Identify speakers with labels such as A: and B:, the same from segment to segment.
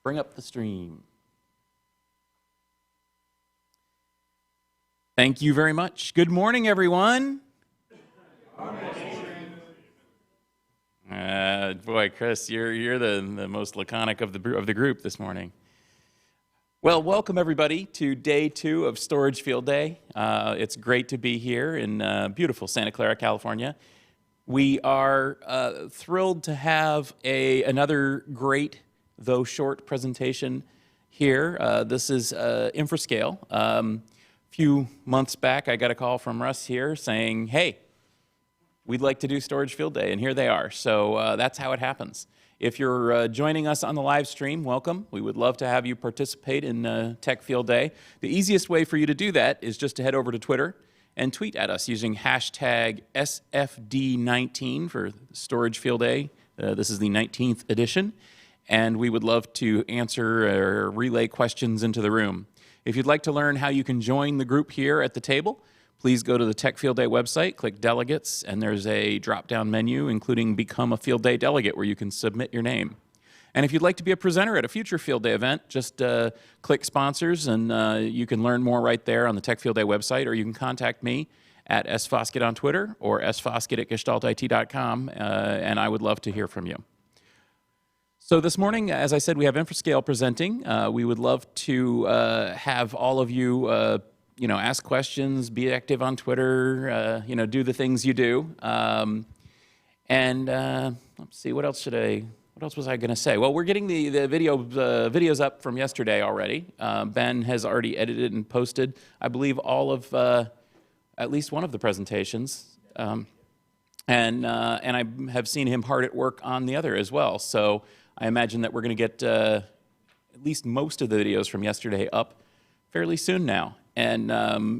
A: Bring up the stream. Thank you very much. Good morning, everyone. Boy, Chris, you're the most laconic of the group this morning. Well, welcome everybody to day 2 of Storage Field Day. It's great to be here in beautiful Santa Clara, California. We are thrilled to have another great, though short, presentation here. This is Infrascale. A few months back, I got a call from Russ here saying, hey, we'd like to do Storage Field Day, and here they are. So that's how it happens. If you're joining us on the live stream, welcome. We would love to have you participate in Tech Field Day. The easiest way for you to do that is just to head over to Twitter and tweet at us using hashtag SFD19 for Storage Field Day. This is the 19th edition, and we would love to answer or relay questions into the room. If you'd like to learn how you can join the group here at the table, please go to the Tech Field Day website, click Delegates, and there's a drop-down menu including Become a Field Day Delegate where you can submit your name. And if you'd like to be a presenter at a future Field Day event, just click Sponsors, and you can learn more right there on the Tech Field Day website, or you can contact me at sfoskett on Twitter or sfoskett@gestaltit.com, and I would love to hear from you. So this morning, as I said, we have Infrascale presenting. We would love to have all of you ask questions, be active on Twitter, do the things you do. Let's see, what else was I going to say? Well, we're getting the videos up from yesterday already. Ben has already edited and posted, I believe, all of at least one of the presentations. And I have seen him hard at work on the other as well. So I imagine that we're going to get at least most of the videos from yesterday up fairly soon now. And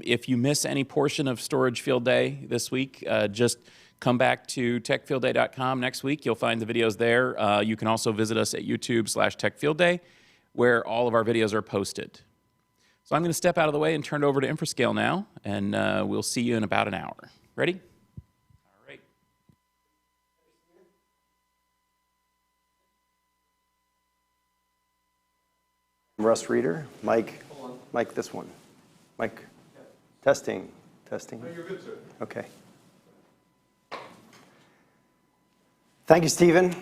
A: if you miss any portion of Storage Field Day this week, just come back to techfieldday.com next week. You'll find the videos there. You can also visit us at YouTube/TechFieldDay, where all of our videos are posted. So I'm going to step out of the way and turn it over to Infrascale now, and we'll see you in about an hour. Ready? All right.
B: Russ Reader, Mike, this one. Mike, testing. No, you're good, sir. Okay. Thank you, Stephen.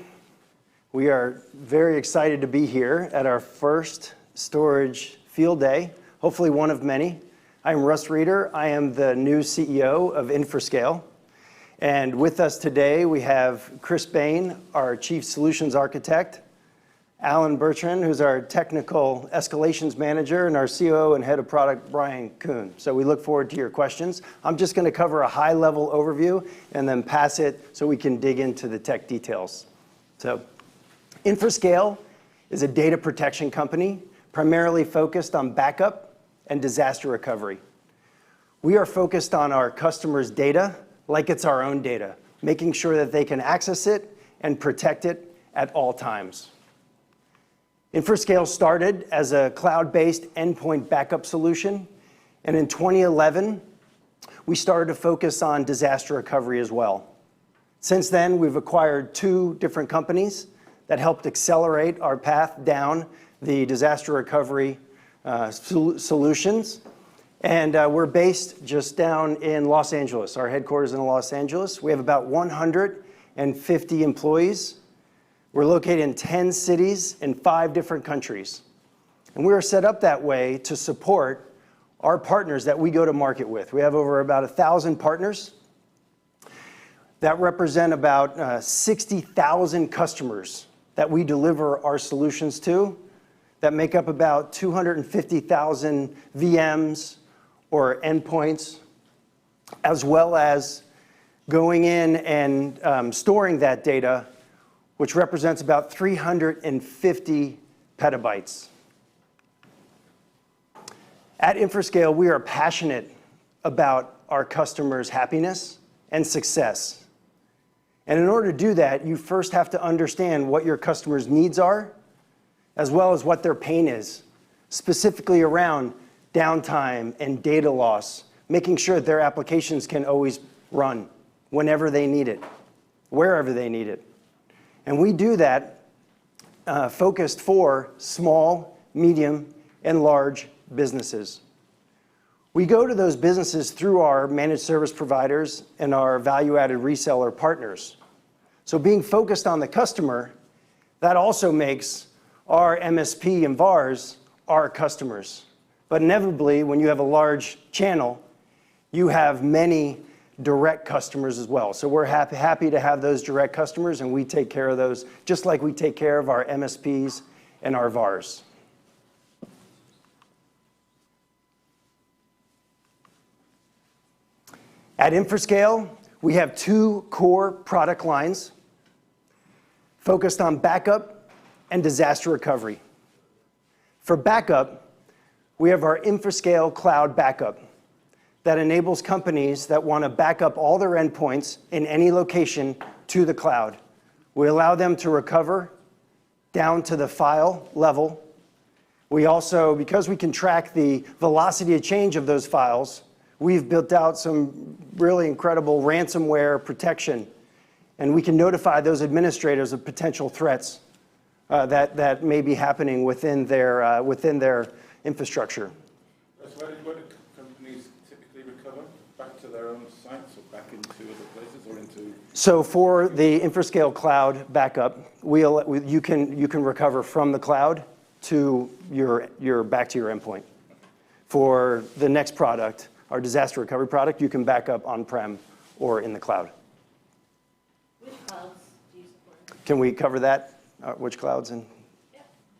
B: We are very excited to be here at our first Storage Field Day, hopefully one of many. I'm Russ Reader. I am the new CEO of Infrascale. And with us today, we have Chris Bain, our Chief Solutions Architect, Alan Bertrand, who's our Technical Escalations Manager, and our COO and Head of Product, Brian Kuhn. So we look forward to your questions. I'm just going to cover a high-level overview and then pass it so we can dig into the tech details. So Infrascale is a data protection company primarily focused on backup and disaster recovery. We are focused on our customers' data like it's our own data, making sure that they can access it and protect it at all times. Infrascale started as a cloud-based endpoint backup solution, and in 2011, we started to focus on disaster recovery as well. Since then, we've acquired 2 different companies that helped accelerate our path down the disaster recovery solutions, and we're based just down in Los Angeles. Our headquarters is in Los Angeles. We have about 150 employees. We're located in 10 cities in 5 different countries. And we are set up that way to support our partners that we go to market with. We have over about 1,000 partners that represent about 60,000 customers that we deliver our solutions to, that make up about 250,000 VMs or endpoints, as well as going in and storing that data, which represents about 350 petabytes. At Infrascale, we are passionate about our customers' happiness and success. And in order to do that, you first have to understand what your customers' needs are, as well as what their pain is, specifically around downtime and data loss, making sure that their applications can always run whenever they need it, wherever they need it. And we do that focused for small, medium, and large businesses. We go to those businesses through our managed service providers and our value-added reseller partners. So being focused on the customer, that also makes our MSP and VARs our customers. But inevitably, when you have a large channel, you have many direct customers as well. So we're happy to have those direct customers, and we take care of those just like we take care of our MSPs and our VARs. At Infrascale, we have two core product lines focused on backup and disaster recovery. For backup, we have our Infrascale Cloud Backup that enables companies that want to back up all their endpoints in any location to the cloud. We allow them to recover down to the file level. We also, because we can track the velocity of change of those files, we've built out some really incredible ransomware protection, and we can notify those administrators of potential threats that may be happening within their infrastructure.
C: Where do companies typically recover? Back to their own sites or back into other places or into?
B: So for the Infrascale Cloud Backup, you can recover from the cloud to your back to your endpoint. For the next product, our disaster recovery product, you can back up on-prem or in the cloud.
D: Which clouds do you support?
B: Can we cover that? Which clouds in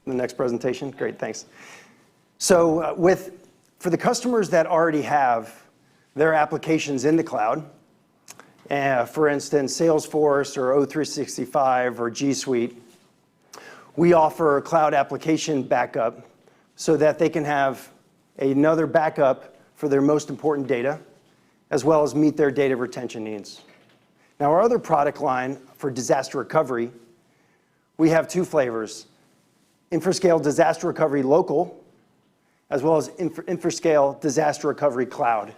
B: the next presentation? Great, thanks. So for the customers that already have their applications in the cloud, for instance, Salesforce or O365 or G Suite, we offer a cloud application backup so that they can have another backup for their most important data, as well as meet their data retention needs. Now, our other product line for disaster recovery, we have two flavors: Infrascale Disaster Recovery Local, as well as Infrascale Disaster Recovery Cloud,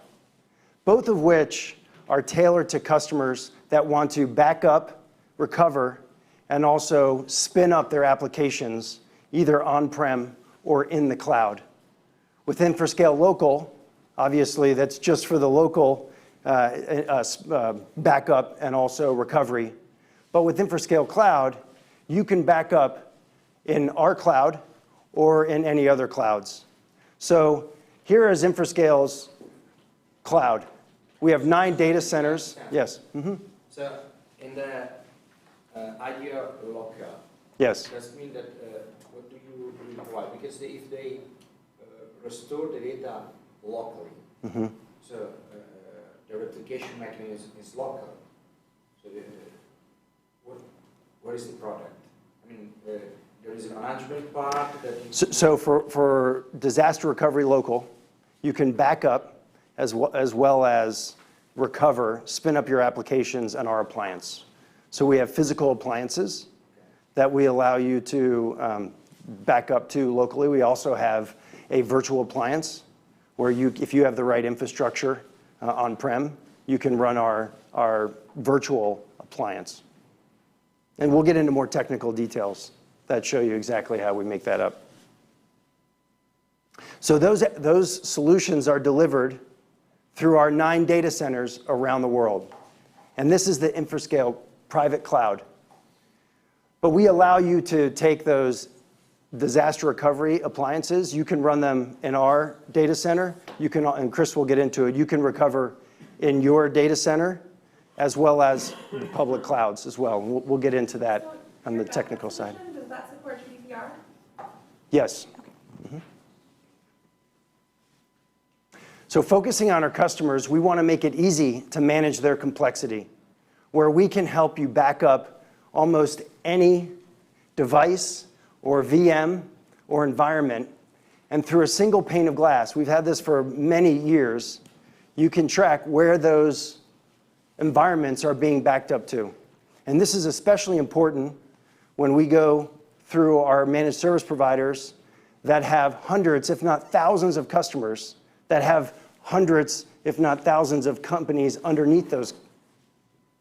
B: both of which are tailored to customers that want to back up, recover, and also spin up their applications either on-prem or in the cloud. With Infrascale Local, obviously that's just for the local backup and also recovery. But with Infrascale Cloud, you can back up in our cloud or in any other clouds. So here is Infrascale's cloud. We have 9 data centers. Yes. Mm-hmm.
E: So in the idea locker,
B: Yes.
E: does it mean that what do you provide? Because if they restore the data locally, so the replication mechanism is local. So what is the product? I mean, there is a management part that.
B: So for disaster recovery local, you can back up as well as recover, spin up your applications and our appliance. So we have physical appliances that we allow you to back up to locally. We also have a virtual appliance where if you have the right infrastructure on-prem, you can run our virtual appliance. And we'll get into more technical details that show you exactly how we make that up. So those solutions are delivered through our 9 data centers around the world. And this is the Infrascale private cloud. But we allow you to take those disaster recovery appliances. You can run them in our data center. You can, and Chris will get into it, you can recover in your data center as well as the public clouds as well. We'll get into that on the technical side.
D: Does that support GDPR?
B: Yes. Mm-hmm. So focusing on our customers, we want to make it easy to manage their complexity, where we can help you back up almost any device or VM or environment, and through a single pane of glass, we've had this for many years, you can track where those environments are being backed up to. And this is especially important when we go through our managed service providers that have hundreds, if not thousands of customers, that have hundreds, if not thousands of companies underneath those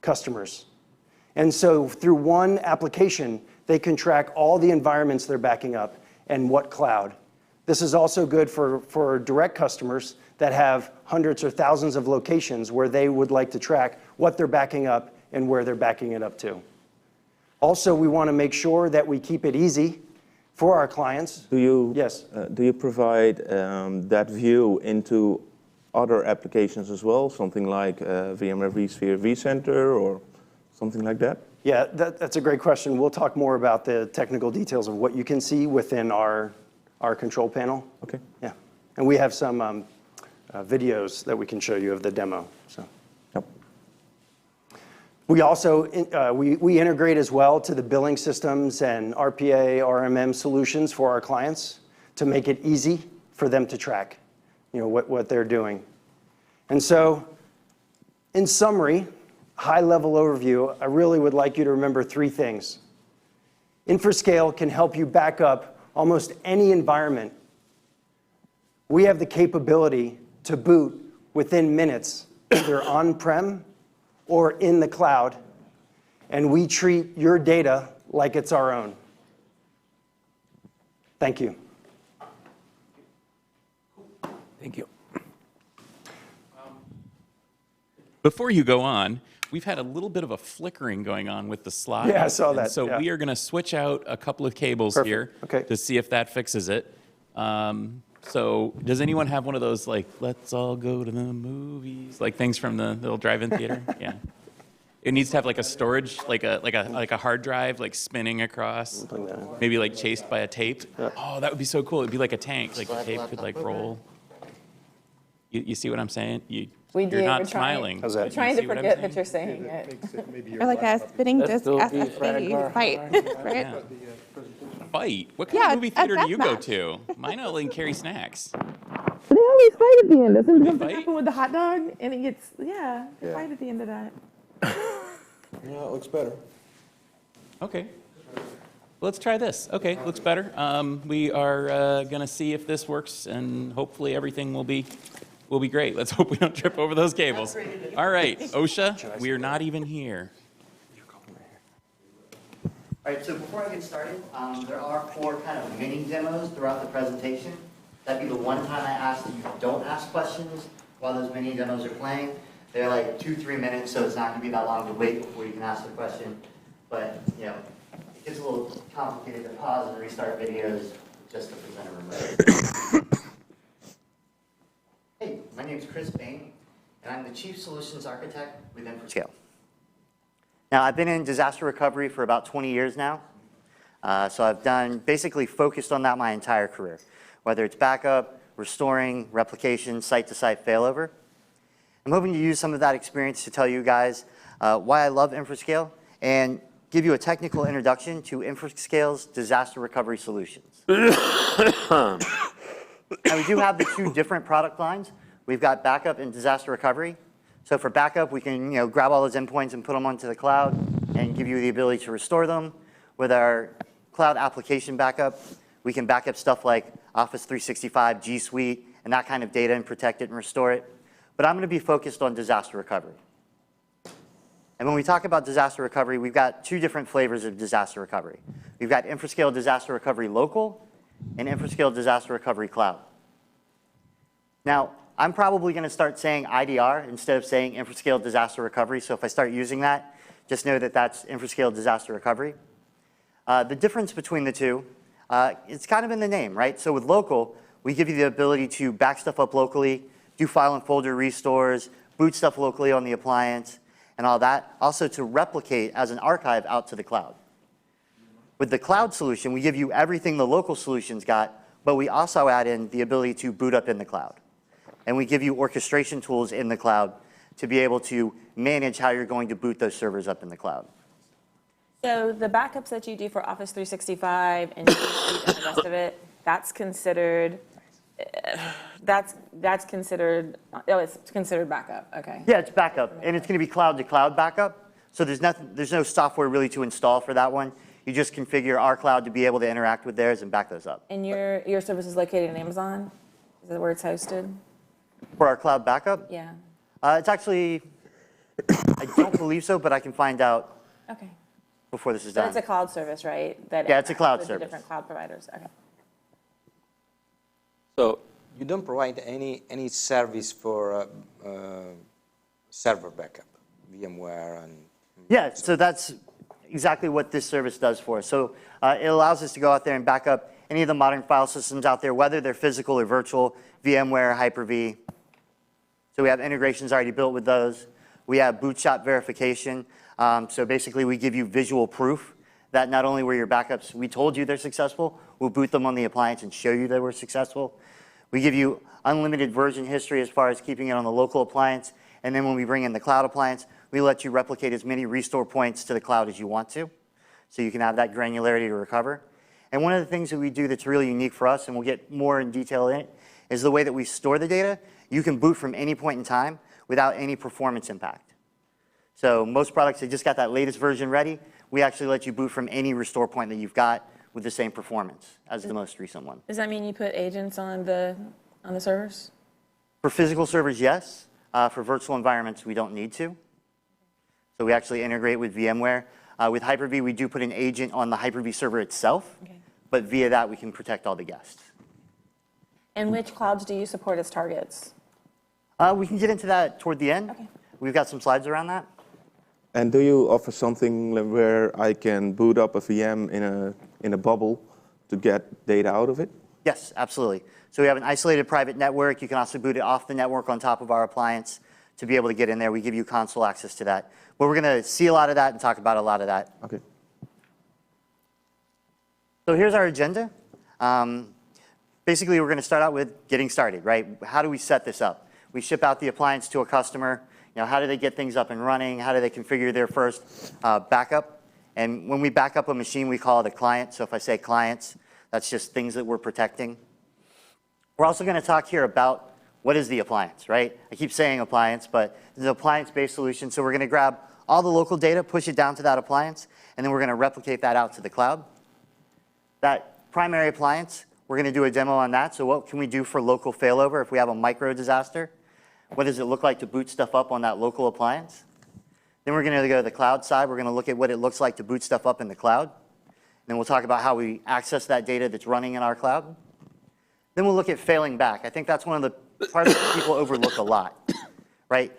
B: customers. And so through one application, they can track all the environments they're backing up and what cloud. This is also good for direct customers that have hundreds or thousands of locations where they would like to track what they're backing up and where they're backing it up to. Also, we want to make sure that we keep it easy for our clients. Yes.
F: Do you provide that view into other applications as well, something like VMware vSphere vCenter or something like that?
B: Yeah, that's a great question. We'll talk more about the technical details of what you can see within our control panel.
F: Okay.
B: Yeah, and we have some videos that we can show you of the demo. So.
F: Yep.
B: We also we integrate as well to the billing systems and RPA, RMM solutions for our clients to make it easy for them to track, what they're doing. And so, in summary, high-level overview, I really would like you to remember 3 things. Infrascale can help you back up almost any environment. We have the capability to boot within minutes, either on-prem or in the cloud, and we treat your data like it's our own. Thank you.
A: Thank you. Before you go on, we've had a little bit of a flickering going on with the slide.
B: Yeah, I saw that,
A: And so
B: yeah.
A: we are going to switch out a couple of cables
B: Perfect,
A: here
B: okay.
A: to see if that fixes it. So does anyone have one of those, like, let's all go to the movies, like things from the little drive-in theater? Yeah. It needs to have like a storage, like a hard drive, like spinning across, maybe like chased by a tape. Oh, that would be so cool. It'd be like a tank, like the tape could like roll. You see what I'm saying? You're not smiling.
B: How's that?
A: You
G: Trying to
A: see what I'm
G: forget
A: saying?
G: that you're saying it.
H: Or like a spinning disc FSD fight, right?
A: Yeah. Fight? What kind
H: Yeah,
A: of movie
H: a
A: theater do
H: death
A: you go
H: match.
A: to? Mine only carry snacks.
H: They always fight at the end. Doesn't
A: They
H: something
A: fight?
H: happen with the hot dog? And it gets, they fight at the end of that.
I: Yeah, it looks better.
A: Okay. Let's try this. Okay, looks better. We are going to see if this works, and hopefully everything will be great. Let's hope we don't trip over those cables. All right, OSHA, we are not even here.
J: All right, so before I get started, there are 4 kind of mini demos throughout the presentation. That'd be the one time I ask that you don't ask questions while those mini demos are playing. They're like 2-3 minutes, so it's not going to be that long to wait before you can ask the question. But, it gets a little complicated to pause and restart videos just to present a remote. Hey, my name is Chris Bain, and I'm the Chief Solutions Architect with Infrascale. Now, I've been in disaster recovery for about 20 years now. So I've basically focused on that my entire career, whether it's backup, restoring, replication, site-to-site failover. I'm hoping to use some of that experience to tell you guys why I love Infrascale and give you a technical introduction to Infrascale's disaster recovery solutions. Now, we do have the 2 different product lines. We've got backup and disaster recovery. So for backup, we can grab all those endpoints and put them onto the cloud and give you the ability to restore them. With our cloud application backup, we can back up stuff like Office 365, G Suite, and that kind of data and protect it and restore it. But I'm going to be focused on disaster recovery. And when we talk about disaster recovery, we've got 2 different flavors of disaster recovery. We've got Infrascale Disaster Recovery Local and Infrascale Disaster Recovery Cloud. Now, I'm probably going to start saying IDR instead of saying Infrascale Disaster Recovery. So if I start using that, just know that that's Infrascale Disaster Recovery. The difference between the 2, it's kind of in the name, right? So with local, we give you the ability to back stuff up locally, do file and folder restores, boot stuff locally on the appliance, and all that. Also to replicate as an archive out to the cloud. With the cloud solution, we give you everything the local solutions got, but we also add in the ability to boot up in the cloud. And we give you orchestration tools in the cloud to be able to manage how you're going to boot those servers up in the cloud.
G: So the backups that you do for Office 365 and G Suite and the rest of it, that's considered, it's considered backup, okay.
J: Yeah, it's backup, and it's going to be cloud-to-cloud backup. So there's no software really to install for that one. You just configure our cloud to be able to interact with theirs and back those up.
G: And your service is located in Amazon? Is that where it's hosted?
J: For our cloud backup,
G: Yeah,
J: it's actually, I don't believe so, but I can find out
G: okay.
J: before this is
G: But
J: done.
G: it's a cloud service, right? That
J: Yeah, it's a cloud
G: with the
J: service.
G: different cloud providers, okay.
I: So you don't provide any service for server backup, VMware and...
J: Yeah, so that's exactly what this service does for us. So it allows us to go out there and back up any of the modern file systems out there, whether they're physical or virtual, VMware, Hyper-V. So we have integrations already built with those. We have bootstrap verification. So basically we give you visual proof that not only were your backups, we told you they're successful, we'll boot them on the appliance and show you they were successful. We give you unlimited version history as far as keeping it on the local appliance. And then when we bring in the cloud appliance, we let you replicate as many restore points to the cloud as you want to. So you can have that granularity to recover. And one of the things that we do that's really unique for us, and we'll get more in detail in it, is the way that we store the data. You can boot from any point in time without any performance impact. So most products, they just got that latest version ready. We actually let you boot from any restore point that you've got with the same performance as the most recent one.
G: Does that mean you put agents on the servers?
J: For physical servers, yes. For virtual environments, we don't need to. So we actually integrate with VMware. With Hyper-V, we do put an agent on the Hyper-V server itself, but via that, we can protect all the guests.
G: And which clouds do you support as targets?
J: We can get into that toward the end.
G: Okay.
J: We've got some slides around that.
F: And do you offer something where I can boot up a VM in a bubble to get data out of it?
J: Yes, absolutely. So we have an isolated private network. You can also boot it off the network on top of our appliance to be able to get in there. We give you console access to that. But we're going to see a lot of that and talk about a lot of that.
F: Okay.
J: So here's our agenda. Basically, we're going to start out with getting started, right? How do we set this up? We ship out the appliance to a customer. You know, how do they get things up and running? How do they configure their first backup? And when we back up a machine, we call it a client. So if I say clients, that's just things that we're protecting. We're also going to talk here about what is the appliance, right? I keep saying appliance, but it's an appliance-based solution. So we're going to grab all the local data, push it down to that appliance, and then we're going to replicate that out to the cloud. That primary appliance, we're going to do a demo on that. So what can we do for local failover if we have a micro disaster? What does it look like to boot stuff up on that local appliance? Then we're going to go to the cloud side. We're going to look at what it looks like to boot stuff up in the cloud. Then we'll talk about how we access that data that's running in our cloud. Then we'll look at failing back. I think that's one of the parts that people overlook a lot, right?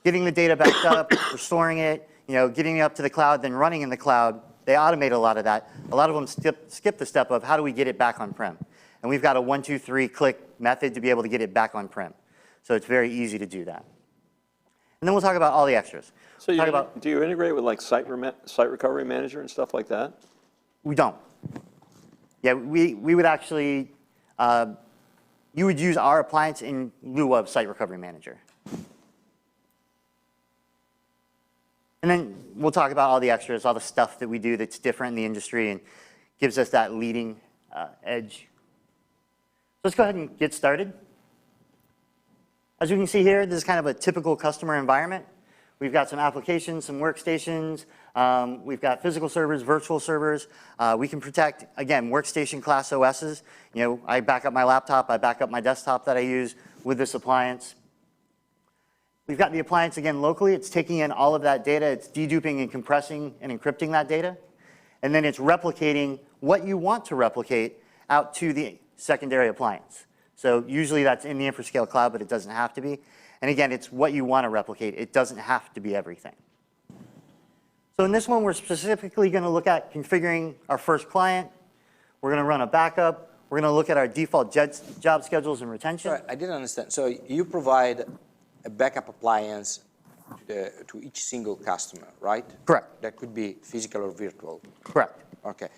J: Getting the data backed up, restoring it, you know, getting it up to the cloud, then running in the cloud. They automate a lot of that. A lot of them skip the step of how do we get it back on-prem? And we've got a 1, 2, 3 click method to be able to get it back on-prem. So it's very easy to do that. And then we'll talk about all the extras.
K: So do you integrate with like site recovery manager and stuff like that?
J: We don't. Yeah, we would actually, you would use our appliance in lieu of Site Recovery Manager. And then we'll talk about all the extras, all the stuff that we do that's different in the industry and gives us that leading edge. So let's go ahead and get started. As you can see here, this is kind of a typical customer environment. We've got some applications, some workstations. We've got physical servers, virtual servers. We can protect, again, workstation class OSs. You know, I back up my laptop, I back up my desktop that I use with this appliance. We've got the appliance, again, locally. It's taking in all of that data. It's deduping and compressing and encrypting that data. And then it's replicating what you want to replicate out to the secondary appliance. So usually that's in the Infrascale cloud, but it doesn't have to be. And again, it's what you want to replicate. It doesn't have to be everything. So in this one, we're specifically going to look at configuring our first client. We're going to run a backup. We're going to look at our default job schedules and retention.
I: Sorry, I didn't understand. So you provide a backup appliance to each single customer, right?
J: Correct.
I: That could be physical or virtual.
J: Correct.
I: Okay.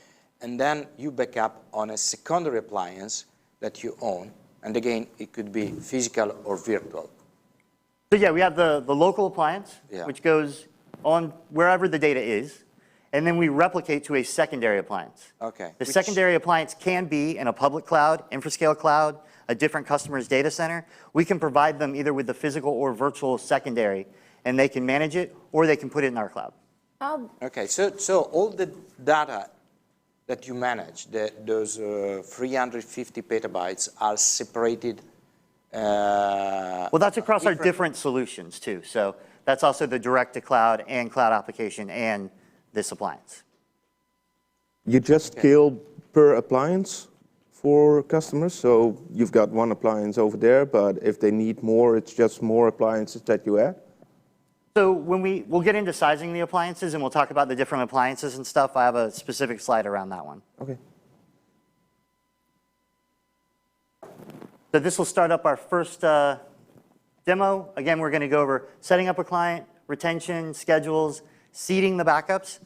I: And then you back up on a secondary appliance that you own. And again, it could be physical or virtual.
J: So yeah, we have the local appliance,
I: Yeah.
J: which goes on wherever the data is. And then we replicate to a secondary appliance.
I: Okay.
J: The secondary appliance can be in a public cloud, Infrascale cloud, a different customer's data center. We can provide them either with the physical or virtual secondary, and they can manage it, or they can put it in our cloud.
I: Okay, so all the data that you manage, those 350 petabytes are separated.
J: Well, that's across our different solutions too. So that's also the direct to cloud and cloud application and this appliance.
F: You just scale per appliance for customers, so you've got one appliance over there, but if they need more, it's just more appliances that you add?
J: So when we'll get into sizing the appliances and we'll talk about the different appliances and stuff. I have a specific slide around that one.
F: Okay.
J: So this will start up our first demo. Again, we're going to go over setting up a client, retention, schedules, seeding the backups.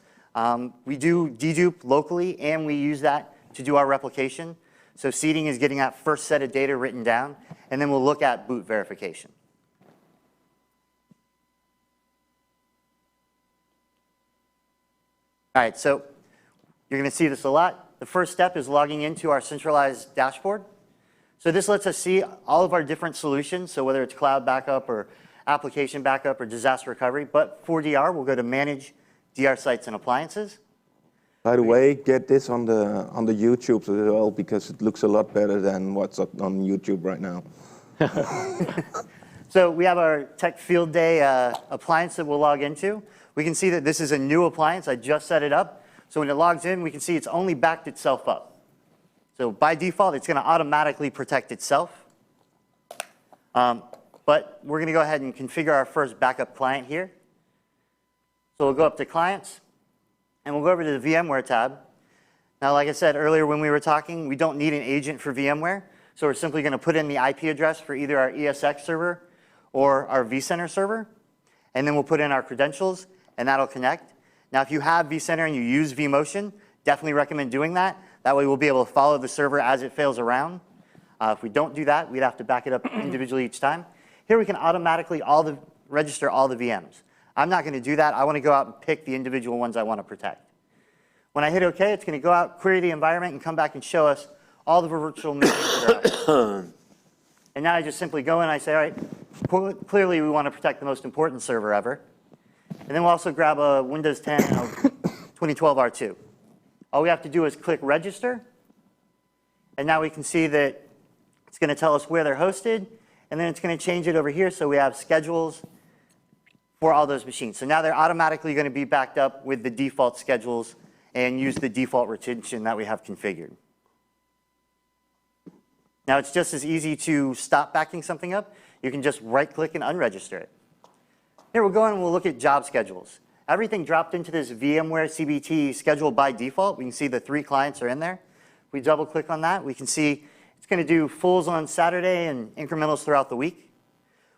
J: We do dedupe locally, and we use that to do our replication. So seeding is getting that first set of data written down, and then we'll look at boot verification. All right, so you're going to see this a lot. The first step is logging into our centralized dashboard. So this lets us see all of our different solutions, so whether it's cloud backup or application backup or disaster recovery. But for DR, we'll go to Manage DR Sites and Appliances.
F: By the way, get this on the YouTube as well, because it looks a lot better than what's up on YouTube right now.
J: So we have our Tech Field Day appliance that we'll log into. We can see that this is a new appliance. I just set it up. So when it logs in, we can see it's only backed itself up. So by default, it's going to automatically protect itself. But we're going to go ahead and configure our first backup client here. So we'll go up to Clients, and we'll go over to the VMware tab. Now, like I said earlier when we were talking, we don't need an agent for VMware. So we're simply going to put in the IP address for either our ESX server or our vCenter server. And then we'll put in our credentials, and that'll connect. Now, if you have vCenter and you use vMotion, definitely recommend doing that. That way we'll be able to follow the server as it fails around. If we don't do that, we'd have to back it up individually each time. Here we can automatically register all the VMs. I'm not going to do that. I want to go out and pick the individual ones I want to protect. When I hit OK, it's going to go out, query the environment, and come back and show us all the virtual machines that are out. And now I just simply go in and I say, all right, clearly we want to protect the most important server ever. And then we'll also grab a Windows 10 and a 2012 R2. All we have to do is click Register. And now we can see that it's going to tell us where they're hosted. And then it's going to change it over here so we have schedules for all those machines. So now they're automatically going to be backed up with the default schedules and use the default retention that we have configured. Now it's just as easy to stop backing something up. You can just right-click and unregister it. Here we'll go in and we'll look at job schedules. Everything dropped into this VMware CBT schedule by default. We can see the 3 clients are in there. If we double-click on that, we can see it's going to do fulls on Saturday and incrementals throughout the week.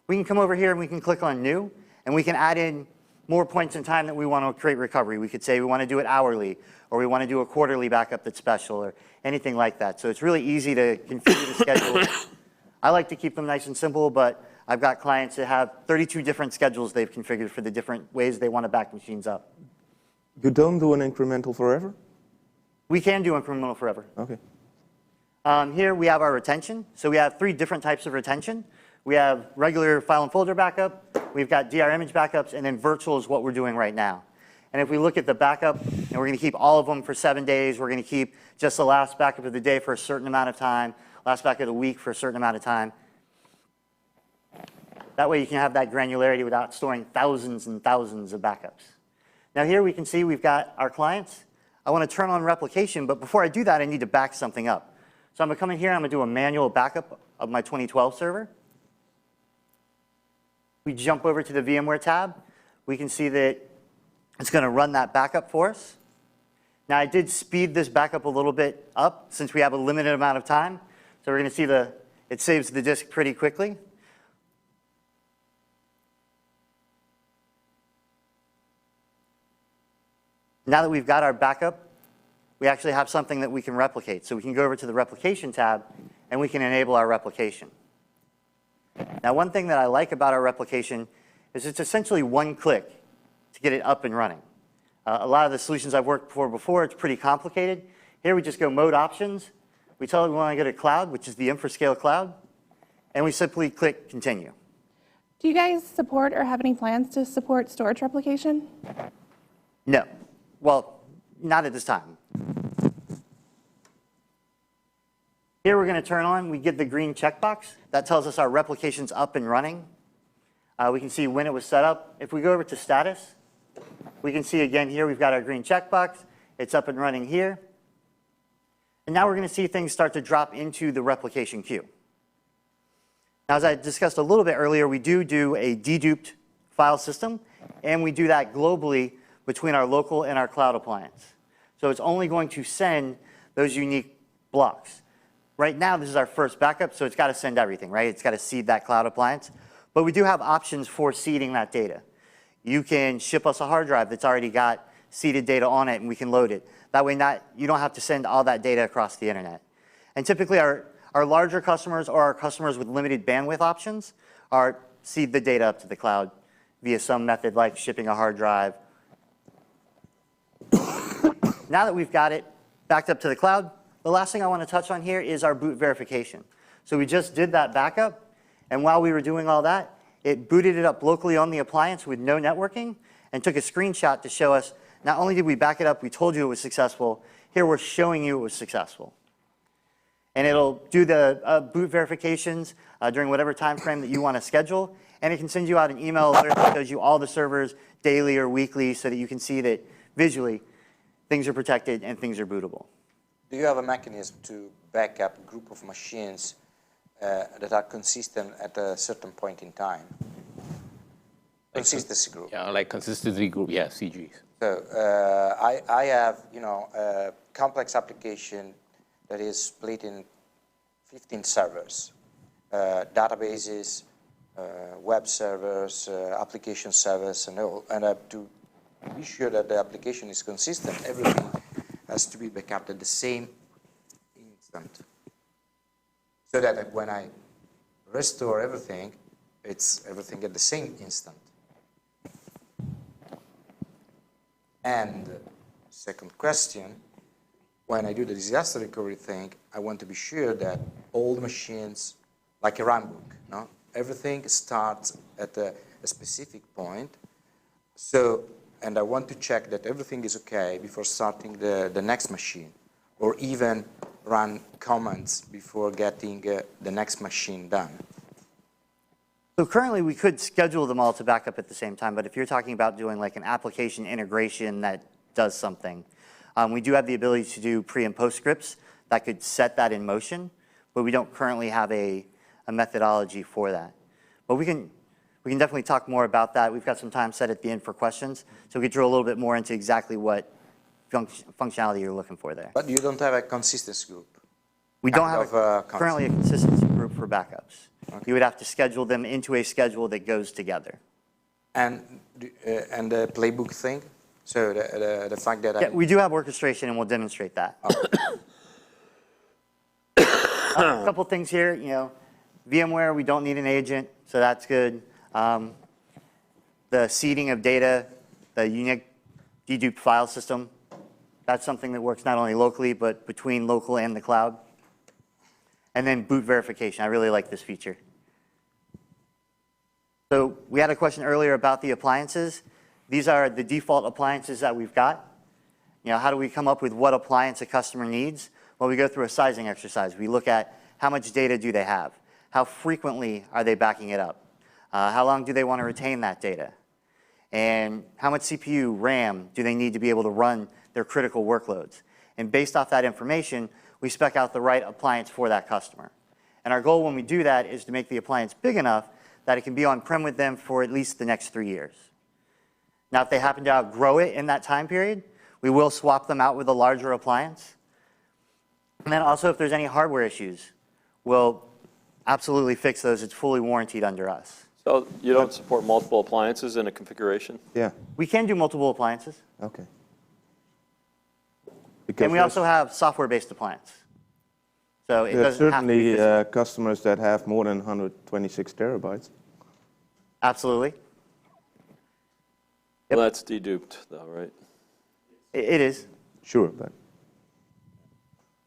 J: We can come over here and we can click on New, and we can add in more points in time that we want to create recovery. We could say we want to do it hourly, or we want to do a quarterly backup that's special, or anything like that. So it's really easy to configure the schedule. I like to keep them nice and simple, but I've got clients that have 32 different schedules they've configured for the different ways they want to back machines up.
F: You don't do an incremental forever?
J: We can do incremental forever.
F: Okay.
J: Here we have our retention. So we have 3 different types of retention. We have regular file and folder backup, we've got DR image backups, and then virtual is what we're doing right now. And if we look at the backup, and we're going to keep all of them for 7 days, we're going to keep just the last backup of the day for a certain amount of time, last backup of the week for a certain amount of time. That way you can have that granularity without storing thousands and thousands of backups. Now here we can see we've got our clients. I want to turn on replication, but before I do that, I need to back something up. So I'm going to come in here, I'm going to do a manual backup of my 2012 server. We jump over to the VMware tab. We can see that it's going to run that backup for us. Now I did speed this backup a little bit up since we have a limited amount of time. So we're going to see it saves the disk pretty quickly. Now that we've got our backup, we actually have something that we can replicate. So we can go over to the Replication tab, and we can enable our replication. Now, one thing that I like about our replication is it's essentially one click to get it up and running. A lot of the solutions I've worked for before, it's pretty complicated. Here we just go Mode Options. We tell it we want to go to Cloud, which is the Infrascale cloud, and we simply click Continue.
H: Do you guys support or have any plans to support storage replication?
J: No. Well, not at this time. Here we're going to turn on, we get the green checkbox. That tells us our replication's up and running. We can see when it was set up. If we go over to status, we can see again here, we've got our green checkbox. It's up and running here. And now we're going to see things start to drop into the replication queue. Now, as I discussed a little bit earlier, we do a deduped file system, and we do that globally between our local and our cloud appliance. So it's only going to send those unique blocks. Right now, this is our first backup, so it's got to send everything, right? It's got to seed that cloud appliance. But we do have options for seeding that data. You can ship us a hard drive that's already got seeded data on it, and we can load it. That way, you don't have to send all that data across the internet. And typically, our larger customers or our customers with limited bandwidth options are seed the data up to the cloud via some method like shipping a hard drive. Now that we've got it backed up to the cloud, the last thing I want to touch on here is our boot verification. So we just did that backup, and while we were doing all that, it booted it up locally on the appliance with no networking and took a screenshot to show us not only did we back it up, we told you it was successful, here we're showing you it was successful. And it'll do the boot verifications during whatever time frame that you want to schedule, and it can send you out an email alert that shows you all the servers daily or weekly so that you can see that visually things are protected and things are bootable.
I: Do you have a mechanism to back up a group of machines that are consistent at a certain point in time? Consistency group.
L: Yeah, like consistency group, yeah, CGs.
I: So I have, a complex application that is split in 15 servers, databases, web servers, application servers, and all. And I have to be sure that the application is consistent. Everything has to be backed up at the same instant, so that when I restore everything, it's everything at the same instant. And second question, when I do the disaster recovery thing, I want to be sure that all the machines, like a runbook, no? Everything starts at a specific point. So, and I want to check that everything is okay before starting the next machine, or even run commands before getting the next machine done.
J: So currently, we could schedule them all to back up at the same time, but if you're talking about doing like an application integration that does something, we do have the ability to do pre and post scripts that could set that in motion, but we don't currently have a methodology for that. But we can definitely talk more about that. We've got some time set at the end for questions, so we can drill a little bit more into exactly what functionality you're looking for there.
I: But you don't have a consistency group?
J: We don't have currently a consistency group for backups. Okay. You would have to schedule them into a schedule that goes together.
I: And the playbook thing? So the fact that
J: yeah, we do have orchestration, and we'll demonstrate that. A couple things here, VMware, we don't need an agent, so that's good. The seeding of data, the unique deduped file system, that's something that works not only locally, but between local and the cloud. And then boot verification. I really like this feature. So we had a question earlier about the appliances. These are the default appliances that we've got. How do we come up with what appliance a customer needs? Well, we go through a sizing exercise. We look at how much data do they have? How frequently are they backing it up? How long do they want to retain that data? And how much CPU, RAM do they need to be able to run their critical workloads? And based off that information, we spec out the right appliance for that customer. And our goal when we do that is to make the appliance big enough that it can be on-prem with them for at least the next 3 years. Now, if they happen to outgrow it in that time period, we will swap them out with a larger appliance. And then also, if there's any hardware issues, we'll absolutely fix those. It's fully warranted under us.
K: So you don't support multiple appliances in a configuration?
F: Yeah.
J: We can do multiple appliances.
F: Okay.
J: And we also have software-based appliance. So it doesn't have to be
F: certainly customers that have more than 126 terabytes.
J: Absolutely.
K: Well, that's deduped, though, right?
J: It is.
F: Sure, but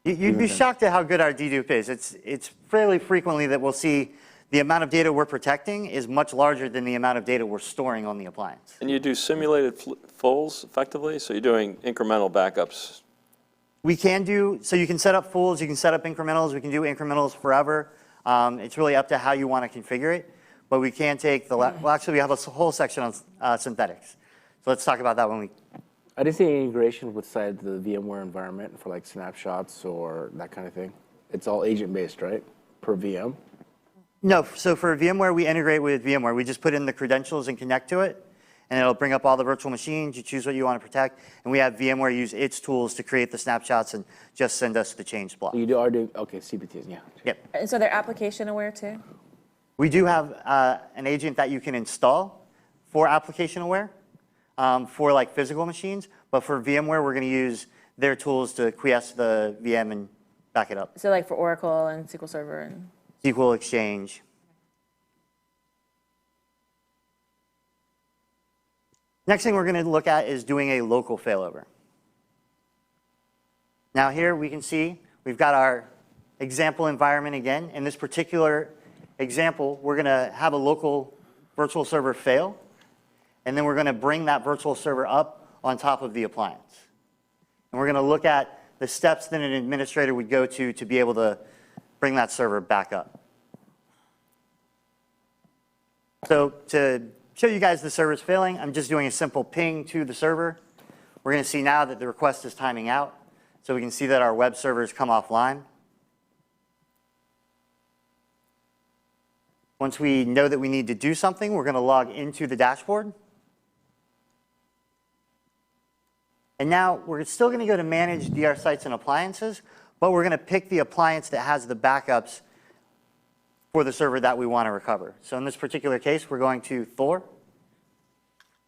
J: you'd be shocked at how good our dedupe is. It's fairly frequently that we'll see the amount of data we're protecting is much larger than the amount of data we're storing on the appliance.
K: And you do simulated fulls effectively? So you're doing incremental backups?
J: We can do, so you can set up fulls, you can set up incrementals, we can do incrementals forever. It's really up to how you want to configure it. But we can take well, actually, we have a whole section on synthetics. So let's talk about that when we.
L: I didn't see any integration with side the VMware environment for like snapshots or that kind of thing. It's all agent-based, right? Per VM?
J: No, so for VMware, we integrate with VMware. We just put in the credentials and connect to it, and it'll bring up all the virtual machines. You choose what you want to protect, and we have VMware use its tools to create the snapshots and just send us the change block.
L: You are doing, okay, CPTs, yeah.
J: Yep.
G: And so they're application aware too?
J: We do have an agent that you can install for application aware for like physical machines, but for VMware, we're going to use their tools to quiesce the VM and back it up.
G: So like for Oracle and SQL Server and?
J: SQL Exchange. Next thing we're going to look at is doing a local failover. Now here we can see we've got our example environment again. In this particular example, we're going to have a local virtual server fail, and then we're going to bring that virtual server up on top of the appliance. And we're going to look at the steps that an administrator would go to be able to bring that server back up. So to show you guys the server's failing, I'm just doing a simple ping to the server. We're going to see now that the request is timing out. So we can see that our web servers come offline. Once we know that we need to do something, we're going to log into the dashboard. And now we're still going to go to manage DR sites and appliances, but we're going to pick the appliance that has the backups for the server that we want to recover. So in this particular case, we're going to Thor.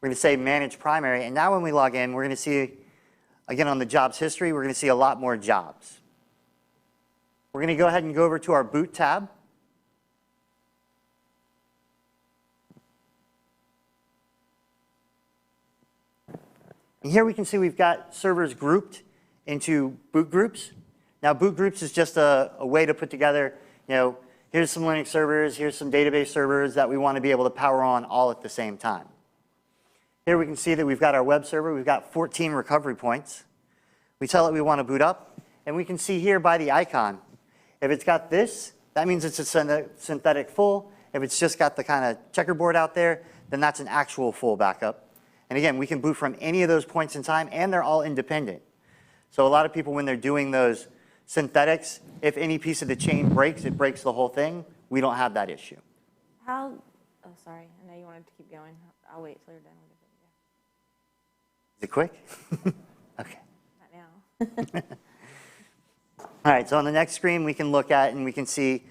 J: We're going to say manage primary. And now when we log in, we're going to see, again, on the jobs history, we're going to see a lot more jobs. We're going to go ahead and go over to our boot tab. And here we can see we've got servers grouped into boot groups. Now, boot groups is just a way to put together, here's some Linux servers, here's some database servers that we want to be able to power on all at the same time. Here we can see that we've got our web server. We've got 14 recovery points. We tell it we want to boot up, and we can see here by the icon, if it's got this, that means it's a synthetic full. If it's just got the kind of checkerboard out there, then that's an actual full backup. And again, we can boot from any of those points in time, and they're all independent. So a lot of people, when they're doing those synthetics, if any piece of the chain breaks, it breaks the whole thing. We don't have that issue.
G: Oh, sorry. I know you wanted to keep going. I'll wait till you're done with
J: Is it quick? Okay.
G: Not now.
J: All right, so on the next screen, we can look at and we can see,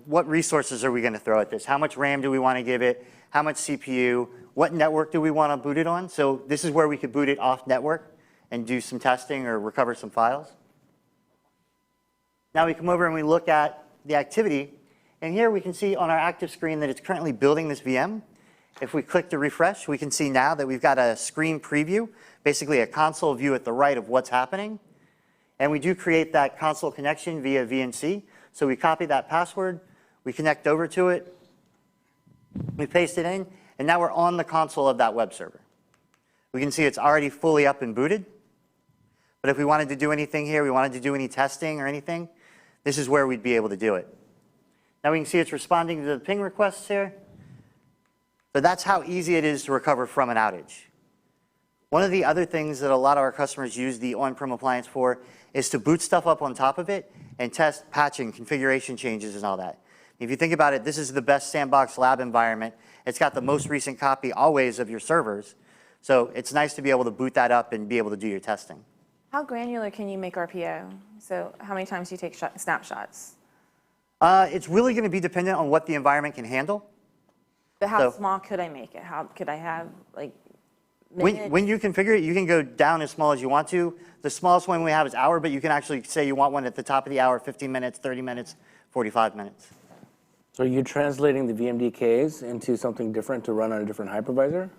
J: what resources are we going to throw at this? How much RAM do we want to give it? How much CPU? What network do we want to boot it on? So this is where we could boot it off network and do some testing or recover some files. Now we come over and we look at the activity. And here we can see on our active screen that it's currently building this VM. If we click to refresh, we can see now that we've got a screen preview, basically a console view at the right of what's happening. And we do create that console connection via VNC. So we copy that password, we connect over to it, we paste it in, and now we're on the console of that web server. We can see it's already fully up and booted. But if we wanted to do anything here, we wanted to do any testing or anything, this is where we'd be able to do it. Now we can see it's responding to the ping requests here. So that's how easy it is to recover from an outage. One of the other things that a lot of our customers use the on-prem appliance for is to boot stuff up on top of it and test patching, configuration changes, and all that. If you think about it, this is the best sandbox lab environment. It's got the most recent copy always of your servers. So it's nice to be able to boot that up and be able to do your testing.
G: How granular can you make RPO? So how many times do you take snapshots?
J: It's really going to be dependent on what the environment can handle.
G: But how small could I make it? How could I have like minutes?
J: When you configure it, you can go down as small as you want to. The smallest one we have is hour, but you can actually say you want one at the top of the hour, 15 minutes, 30 minutes, 45 minutes.
L: So you're translating the VMDKs into something different to run on a different hypervisor?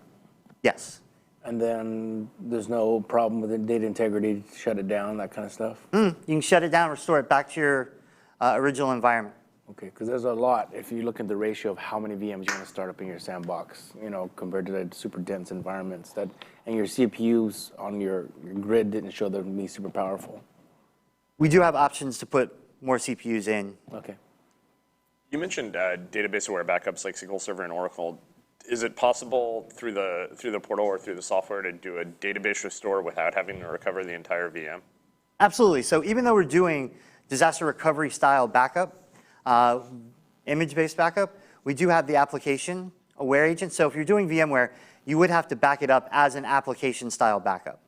J: Yes.
L: And then there's no problem with the data integrity, shut it down, that kind of stuff?
J: You can shut it down, restore it back to your original environment.
L: Okay, because there's a lot. If you look at the ratio of how many VMs you want to start up in your sandbox, compared to the super dense environments, and your CPUs on your grid didn't show them to be super powerful.
J: We do have options to put more CPUs in.
L: Okay.
M: You mentioned database-aware backups like SQL Server and Oracle. is it possible through the portal or through the software to do a database restore without having to recover the entire VM?
J: Absolutely. So even though we're doing disaster recovery style backup, image-based backup, we do have the application aware agent. So if you're doing VMware, you would have to back it up as an application style backup.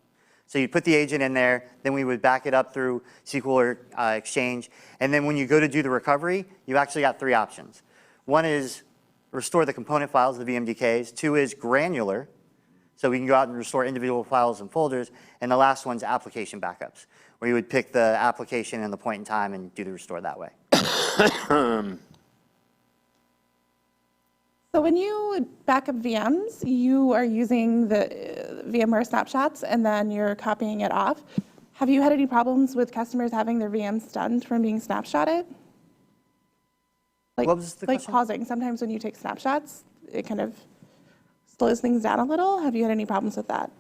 J: So you'd put the agent in there, then we would back it up through SQL or Exchange. And then when you go to do the recovery, you actually got 3 options. One is restore the component files, the VMDKs. 2 is granular, so we can go out and restore individual files and folders. And the last one's application backups, where you would pick the application and the point in time and do the restore that way.
H: So when you back up VMs, you are using the VMware snapshots and then you're copying it off. Have you had any problems with customers having their VMs stunned from being snapshotted? Like,
J: What was the
H: like
J: question?
H: pausing. Sometimes when you take snapshots, it kind of slows things down a little. Have you had any problems with that?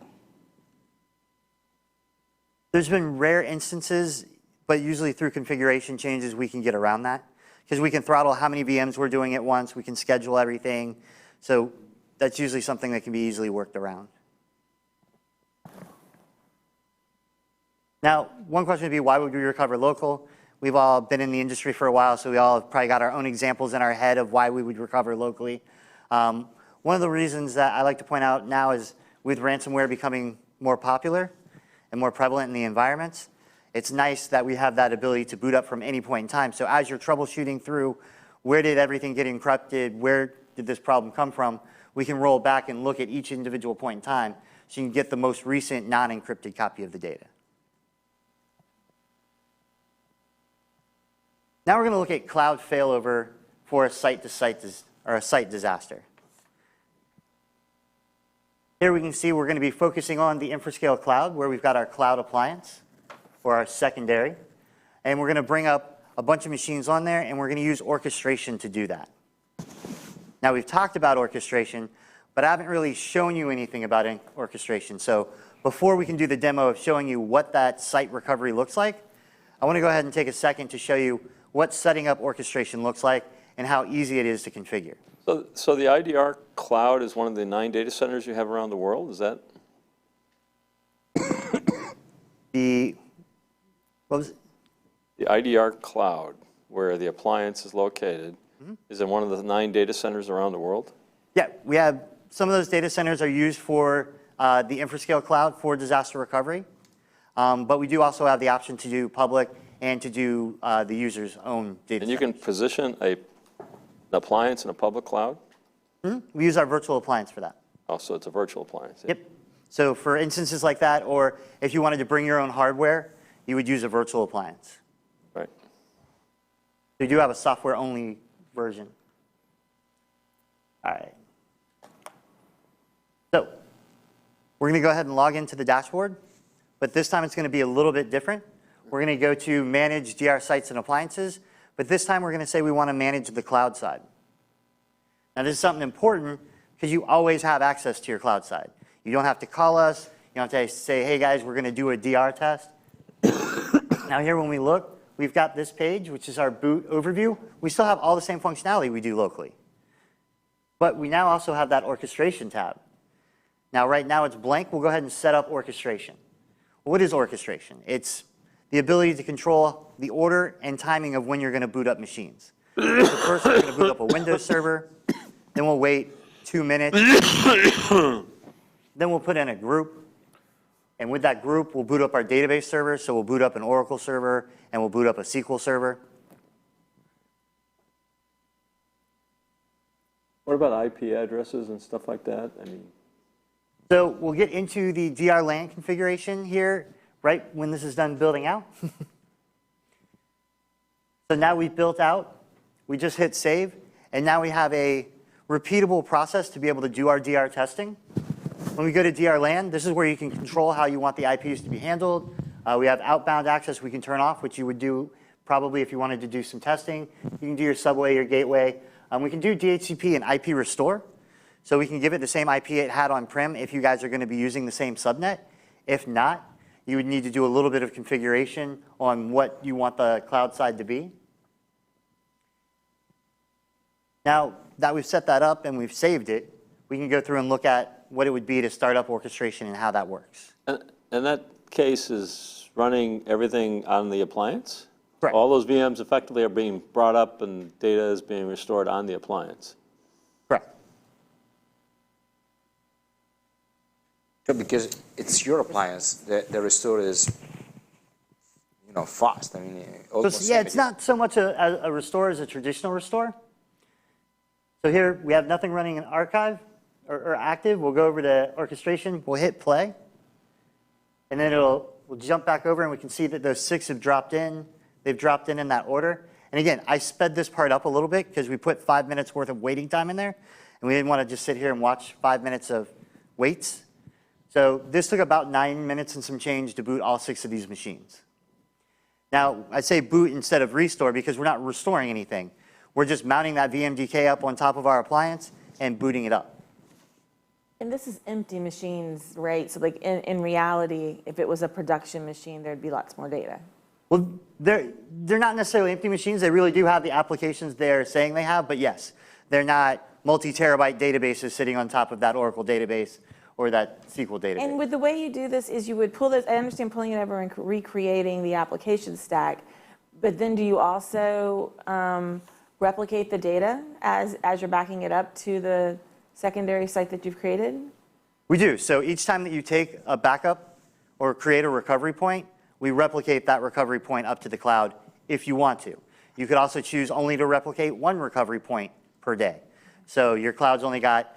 J: There's been rare instances, but usually through configuration changes, we can get around that. Because we can throttle how many VMs we're doing at once. We can schedule everything. So that's usually something that can be easily worked around. Now, one question would be, why would we recover local? We've all been in the industry for a while, so we all have probably got our own examples in our head of why we would recover locally. One of the reasons that I like to point out now is with ransomware becoming more popular and more prevalent in the environments, it's nice that we have that ability to boot up from any point in time. So as you're troubleshooting through, where did everything get encrypted? Where did this problem come from? We can roll back and look at each individual point in time so you can get the most recent non-encrypted copy of the data. Now we're going to look at cloud failover for a site disaster. Here we can see we're going to be focusing on the Infrascale cloud, where we've got our cloud appliance for our secondary. And we're going to bring up a bunch of machines on there, and we're going to use orchestration to do that. Now, we've talked about orchestration, but I haven't really shown you anything about orchestration. So before we can do the demo of showing you what that site recovery looks like, I want to go ahead and take a second to show you what setting up orchestration looks like and how easy it is to configure.
K: So the IDR cloud is one of the 9 data centers you have around the world, is that?
J: What was it?
K: The IDR cloud, where the appliance is located, is in one of the 9 data centers around the world?
J: Yeah, we have some of those data centers are used for the Infrascale cloud for disaster recovery. But we do also have the option to do public and to do the user's own data
K: And you
J: centers.
K: can position an appliance in a public cloud?
J: We use our virtual appliance for that.
K: Oh, so it's a virtual appliance.
J: Yep. So for instances like that, or if you wanted to bring your own hardware, you would use a virtual appliance.
K: Right.
J: We do have a software-only version. All right. So we're going to go ahead and log into the dashboard, but this time it's going to be a little bit different. We're going to go to Manage DR Sites and Appliances, but this time we're going to say we want to manage the cloud side. Now this is something important because you always have access to your cloud side. You don't have to call us. You don't have to say, hey guys, we're going to do a DR test. Now here when we look, we've got this page, which is our boot overview. We still have all the same functionality we do locally. But we now also have that orchestration tab. Now right now it's blank. We'll go ahead and set up orchestration. What is orchestration? It's the ability to control the order and timing of when you're going to boot up machines. So first we're going to boot up a Windows server. Then we'll wait 2 minutes. Then we'll put in a group. And with that group, we'll boot up our database server. So we'll boot up an Oracle server, and we'll boot up a SQL server.
K: What about IP addresses and stuff like that? I mean,
J: So we'll get into the DR LAN configuration here right when this is done building out. So now we've built out. We just hit save. And now we have a repeatable process to be able to do our DR testing. When we go to DR LAN, this is where you can control how you want the IPs to be handled. We have outbound access we can turn off, which you would do probably if you wanted to do some testing. You can do your subway, your gateway. We can do DHCP and IP restore. So we can give it the same IP it had on-prem if you guys are going to be using the same subnet. If not, you would need to do a little bit of configuration on what you want the cloud side to be. Now that we've set that up and we've saved it, we can go through and look at what it would be to start up orchestration and how that works.
K: And that case is running everything on the appliance?
J: Correct.
K: All those VMs effectively are being brought up and data is being restored on the appliance?
J: Correct.
I: Because it's your appliance, the restore is, fast. I mean, almost
J: Yeah, it's not so much a restore as a traditional restore. So here we have nothing running in archive or active. We'll go over to orchestration. We'll hit play. And then we'll jump back over and we can see that those 6 have dropped in. They've dropped in that order. And again, I sped this part up a little bit because we put 5 minutes worth of waiting time in there. And we didn't want to just sit here and watch 5 minutes of waits. So this took about 9 minutes and some change to boot all 6 of these machines. Now, I say boot instead of restore because we're not restoring anything. We're just mounting that VMDK up on top of our appliance and booting it up.
G: And this is empty machines, right? So like in reality, if it was a production machine, there'd be lots more data.
J: Well, they're not necessarily empty machines. They really do have the applications they're saying they have, but yes, they're not multi-terabyte databases sitting on top of that Oracle database or that SQL database.
G: And with the way you do this is you would pull this, I understand pulling it over and recreating the application stack, but then do you also replicate the data as you're backing it up to the secondary site that you've created?
J: We do. So each time that you take a backup or create a recovery point, we replicate that recovery point up to the cloud if you want to. You could also choose only to replicate one recovery point per day. So your cloud's only got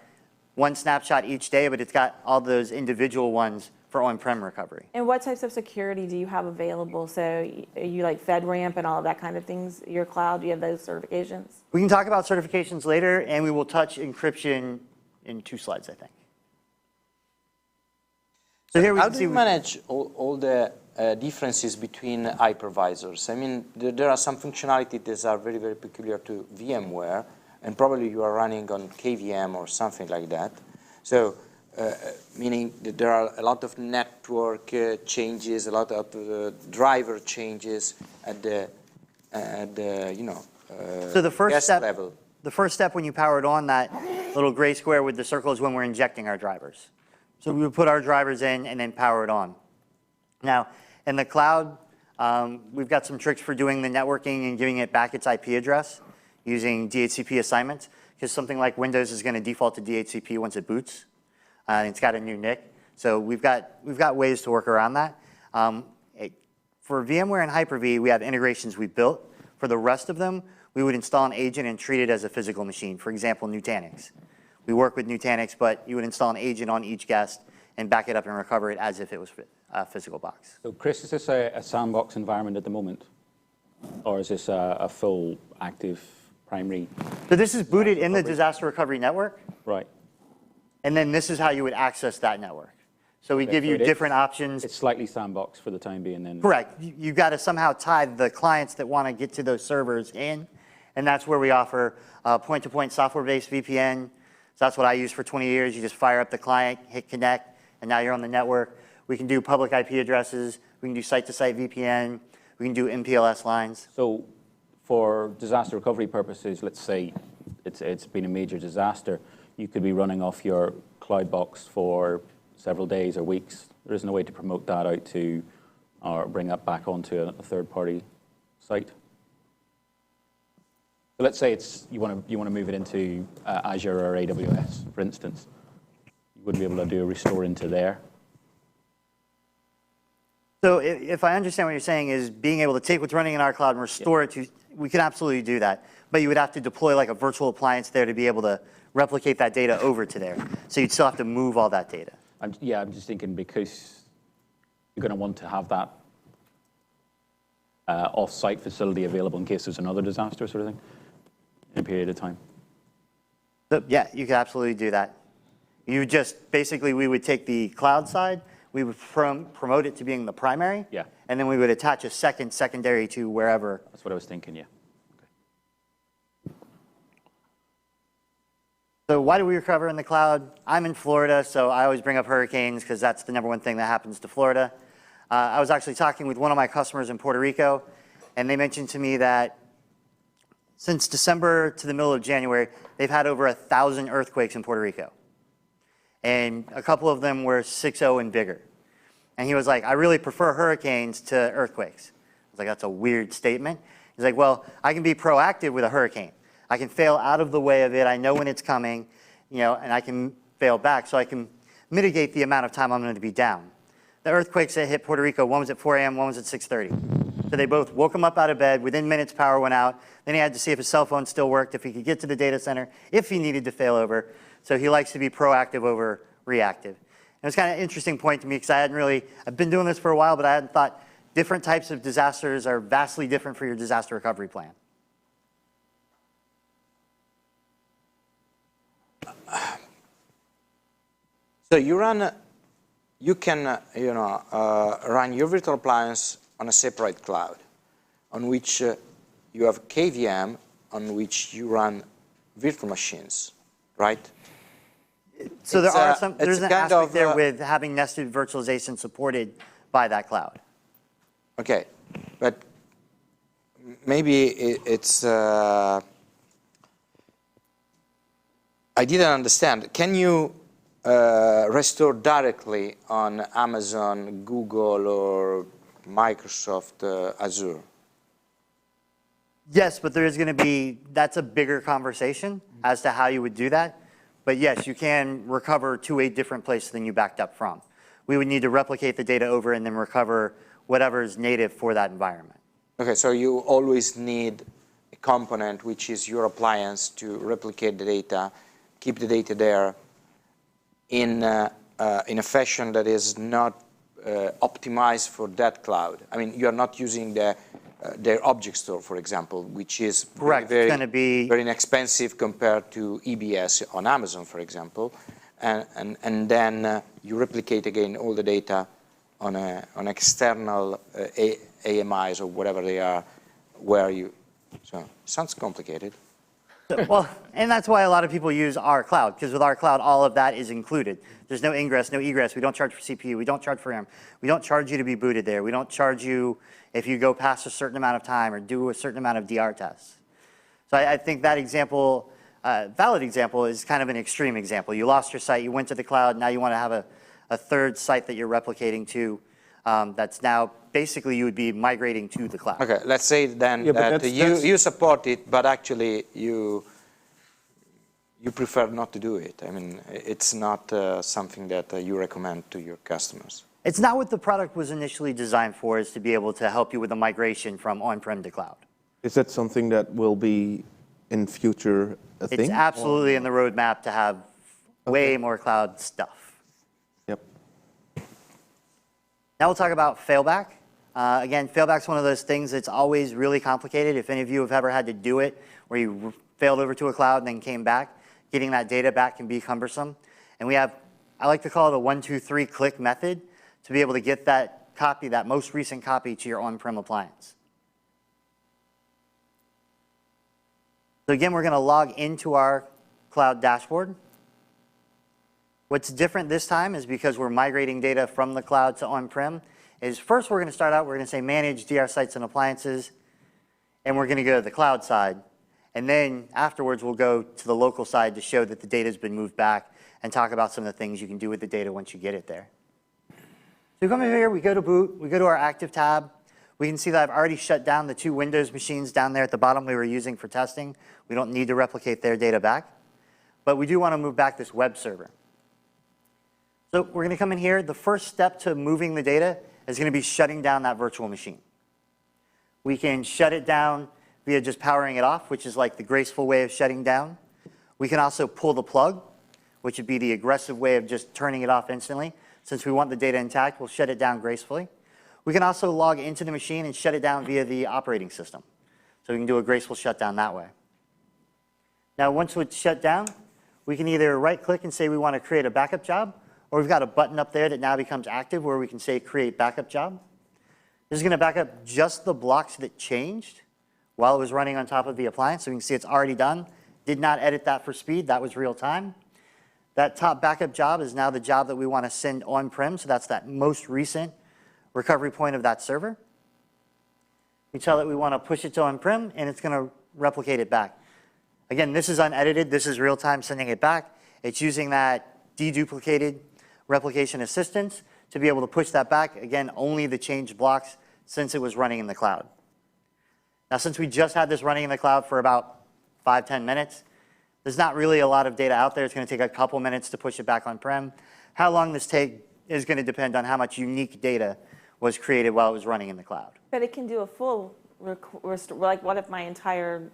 J: one snapshot each day, but it's got all those individual ones for on-prem recovery.
G: And what types of security do you have available? So you like FedRAMP and all of that kind of things, your cloud, do you have those certifications?
J: We can talk about certifications later, and we will touch encryption in 2 slides, I think. So here we
N: How
J: can
N: do
J: see
N: you manage all the differences between hypervisors? I mean, there are some functionalities that are very, very peculiar to VMware, and probably you are running on KVM or something like that. So, meaning that there are a lot of network changes, a lot of driver changes at the
J: so the first
N: guest
J: step,
N: level.
J: The first step when you power it on, that little gray square with the circle, is when we're injecting our drivers. So we would put our drivers in and then power it on. Now, in the cloud, we've got some tricks for doing the networking and giving it back its IP address using DHCP assignments, because something like Windows is going to default to DHCP once it boots. It's got a new NIC. So we've got ways to work around that. For VMware and Hyper-V, we have integrations we've built. For the rest of them, we would install an agent and treat it as a physical machine. For example, Nutanix. We work with Nutanix, but you would install an agent on each guest and back it up and recover it as if it was a physical box.
O: So Chris, is this a sandbox environment at the moment? Or is this a full active primary?
J: So this is booted in the disaster recovery network.
O: Right.
J: And then this is how you would access that network. So we give you different options.
O: It's slightly sandbox for the time being then.
J: Correct. You've got to somehow tie the clients that want to get to those servers in. And that's where we offer point-to-point software-based VPN. So that's what I used for 20 years. You just fire up the client, hit connect, and now you're on the network. We can do public IP addresses. We can do site-to-site VPN. We can do MPLS lines.
O: So for disaster recovery purposes, let's say it's been a major disaster, you could be running off your cloud box for several days or weeks. There isn't a way to promote that out to or bring that back onto a third-party site. So let's say you want to move it into Azure or AWS, for instance. You wouldn't be able to do a restore into there.
J: So if I understand what you're saying is being able to take what's running in our cloud and restore it to, we could absolutely do that. But you would have to deploy like a virtual appliance there to be able to replicate that data over to there. So you'd still have to move all that data.
O: I'm just thinking because you're going to want to have that off-site facility available in case there's another disaster sort of thing in a period of time.
J: So, yeah, you could absolutely do that. You just, basically, we would take the cloud side, we would promote it to being the primary,
O: yeah,
J: and then we would attach a secondary to wherever.
O: That's what I was thinking, yeah.
J: So why do we recover in the cloud? I'm in Florida, so I always bring up hurricanes because that's the #1 thing that happens to Florida. I was actually talking with one of my customers in Puerto Rico, and they mentioned to me that since December to the middle of January, they've had over 1,000 earthquakes in Puerto Rico. and a couple of them were 6.0 and bigger. And he was like, I really prefer hurricanes to earthquakes. I was like, that's a weird statement. He's like, well, I can be proactive with a hurricane. I can fail out of the way of it. I know when it's coming, and I can fail back, so I can mitigate the amount of time I'm going to be down. The earthquakes that hit Puerto Rico, one was at 4 a.m., one was at 6:30. So they both woke him up out of bed. Within minutes, power went out. Then he had to see if his cell phone still worked, if he could get to the data center, if he needed to fail over. So he likes to be proactive over reactive. And it was kind of an interesting point to me because I've been doing this for a while, but I hadn't thought different types of disasters are vastly different for your disaster recovery plan.
N: So you can run your virtual appliance on a separate cloud, on which you have KVM, on which you run virtual machines, right?
J: So there's an aspect there with having nested virtualization supported by that cloud.
N: Okay, but maybe it's. I didn't understand. Can you restore directly on Amazon, Google, or Microsoft Azure?
J: Yes, but there is going to be, that's a bigger conversation as to how you would do that. But yes, you can recover to a different place than you backed up from. We would need to replicate the data over and then recover whatever is native for that environment.
N: Okay, so you always need a component which is your appliance to replicate the data, keep the data there in a fashion that is not optimized for that cloud. I mean, you are not using their object store, for example, which is very inexpensive compared to EBS on Amazon, for example, and then you replicate again all the data on external AMIs or whatever they are, so sounds complicated.
J: Well, and that's why a lot of people use our cloud, because with our cloud, all of that is included. There's no ingress, no egress. We don't charge for CPU. We don't charge for RAM. We don't charge you to be booted there. We don't charge you if you go past a certain amount of time or do a certain amount of DR tests. So I think that example, valid example, is kind of an extreme example. You lost your site, you went to the cloud, now you want to have a third site that you're replicating to that's now basically you would be migrating to the cloud.
N: Okay, let's say then that you support it, but actually you prefer not to do it. I mean, it's not something that you recommend to your customers.
J: It's not what the product was initially designed for, is to be able to help you with the migration from on-prem to cloud.
F: Is that something that will be in future a thing?
J: It's absolutely in the roadmap to have way more cloud stuff.
F: Yep.
J: Now we'll talk about failback. Again, failback's one of those things that's always really complicated. If any of you have ever had to do it, where you failed over to a cloud and then came back, getting that data back can be cumbersome. And we have, I like to call it a 1, 2, 3 click method to be able to get that copy, that most recent copy, to your on-prem appliance. So again, we're going to log into our cloud dashboard. What's different this time is because we're migrating data from the cloud to on-prem, is first we're going to start out, we're going to say manage DR sites and appliances, and we're going to go to the cloud side. And then afterwards, we'll go to the local side to show that the data has been moved back and talk about some of the things you can do with the data once you get it there. So we come in here, we go to boot, we go to our active tab. We can see that I've already shut down the 2 Windows machines down there at the bottom we were using for testing. We don't need to replicate their data back. But we do want to move back this web server. So we're going to come in here. The first step to moving the data is going to be shutting down that virtual machine. We can shut it down via just powering it off, which is like the graceful way of shutting down. We can also pull the plug, which would be the aggressive way of just turning it off instantly. Since we want the data intact, we'll shut it down gracefully. We can also log into the machine and shut it down via the operating system. So we can do a graceful shutdown that way. Now, once it's shut down, we can either right-click and say we want to create a backup job, or we've got a button up there that now becomes active where we can say create backup job. This is going to back up just the blocks that changed while it was running on top of the appliance. So we can see it's already done. Did not edit that for speed. That was real time. That top backup job is now the job that we want to send on-prem. So that's that most recent recovery point of that server. We tell it we want to push it to on-prem, and it's going to replicate it back. Again, this is unedited. This is real time sending it back. It's using that deduplicated replication assistance to be able to push that back. Again, only the changed blocks since it was running in the cloud. Now, since we just had this running in the cloud for about 5-10 minutes, there's not really a lot of data out there. It's going to take a couple minutes to push it back on-prem. How long this takes is going to depend on how much unique data was created while it was running in the cloud.
G: But it can do a full restore. Like, what if my entire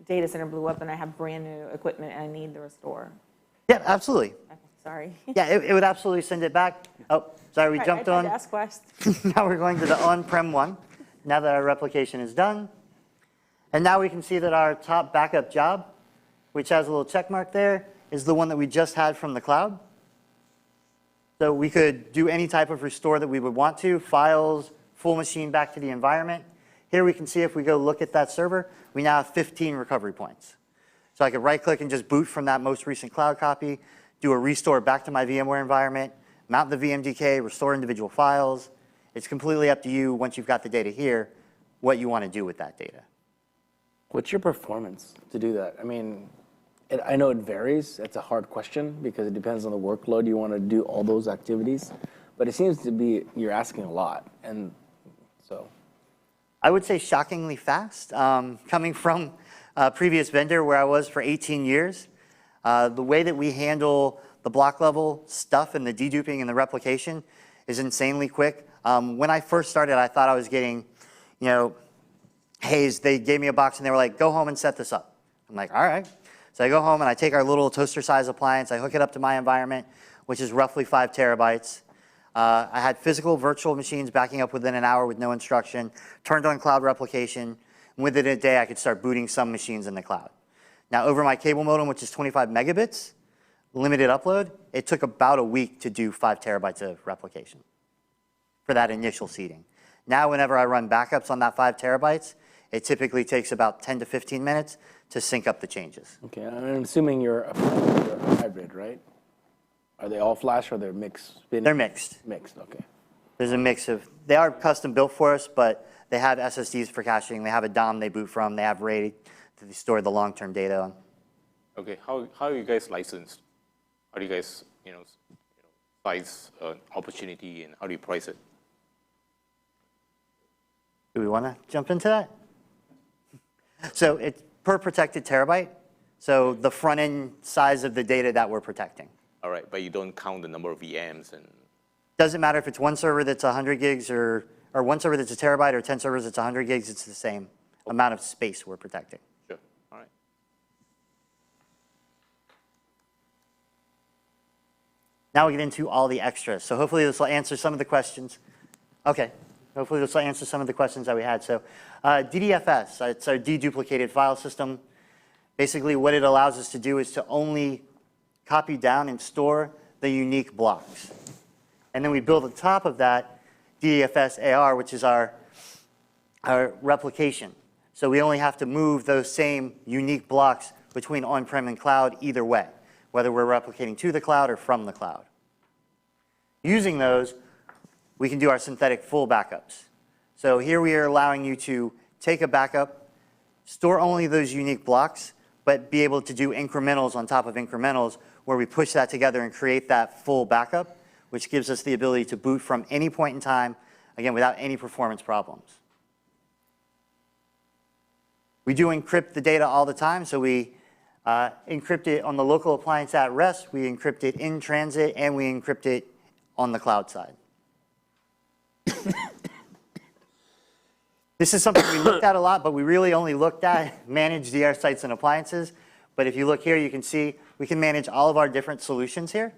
G: data center blew up and I have brand new equipment and I need the restore?
J: Yeah, absolutely.
G: Okay, sorry.
J: Yeah, it would absolutely send it back. Oh, sorry, we jumped on.
G: I tried to ask questions.
J: Now we're going to the on-prem one, now that our replication is done. And now we can see that our top backup job, which has a little check mark there, is the one that we just had from the cloud. So we could do any type of restore that we would want to, files, full machine back to the environment. Here we can see if we go look at that server, we now have 15 recovery points. So I could right-click and just boot from that most recent cloud copy, do a restore back to my VMware environment, mount the VMDK, restore individual files. It's completely up to you, once you've got the data here, what you want to do with that data.
L: What's your performance to do that? I mean, I know it varies. It's a hard question because it depends on the workload you want to do all those activities. But it seems to be you're asking a lot. And so
J: I would say shockingly fast. Coming from a previous vendor where I was for 18 years, the way that we handle the block level stuff and the deduping and the replication is insanely quick. When I first started, I thought I was getting, hazed. They gave me a box and they were like, go home and set this up. I'm like, all right. So I go home and I take our little toaster size appliance, I hook it up to my environment, which is roughly 5 terabytes. I had physical virtual machines backing up within an hour with no instruction, turned on cloud replication, and within a day I could start booting some machines in the cloud. Now over my cable modem, which is 25 megabits, limited upload, it took about a week to do 5 terabytes of replication for that initial seeding. Now whenever I run backups on that 5 terabytes, it typically takes about 10 to 15 minutes to sync up the changes.
L: Okay, I'm assuming you're a hybrid, right? Are they all flash or they're mixed?
J: They're mixed.
L: Mixed, okay.
J: There's a mix of, they are custom built for us, but they have SSDs for caching, they have a DOM they boot from, they have RAID to store the long-term data on.
M: Okay, how are you guys licensed? How do you guys, size opportunity and how do you price it?
J: Do we want to jump into that? So it's per protected terabyte, so the front end size of the data that we're protecting.
M: All right, but you don't count the number of VMs and...
J: Doesn't matter if it's one server that's 100 gigs or one server that's a terabyte or 10 servers that's 100 gigs, it's the same amount of space we're protecting.
M: Sure, all right.
J: Now we get into all the extras. So hopefully this will answer some of the questions. Okay. Hopefully this will answer some of the questions that we had. So DDFS, it's our deduplicated file system. Basically what it allows us to do is to only copy down and store the unique blocks. And then we build on top of that DDFS AR, which is our replication. So we only have to move those same unique blocks between on-prem and cloud either way, whether we're replicating to the cloud or from the cloud. Using those, we can do our synthetic full backups. So here we are allowing you to take a backup, store only those unique blocks, but be able to do incrementals on top of incrementals where we push that together and create that full backup, which gives us the ability to boot from any point in time, again, without any performance problems. We do encrypt the data all the time, so we encrypt it on the local appliance at rest, we encrypt it in transit, and we encrypt it on the cloud side. This is something we looked at a lot, but we really only looked at managed DR sites and appliances. But if you look here, you can see we can manage all of our different solutions here.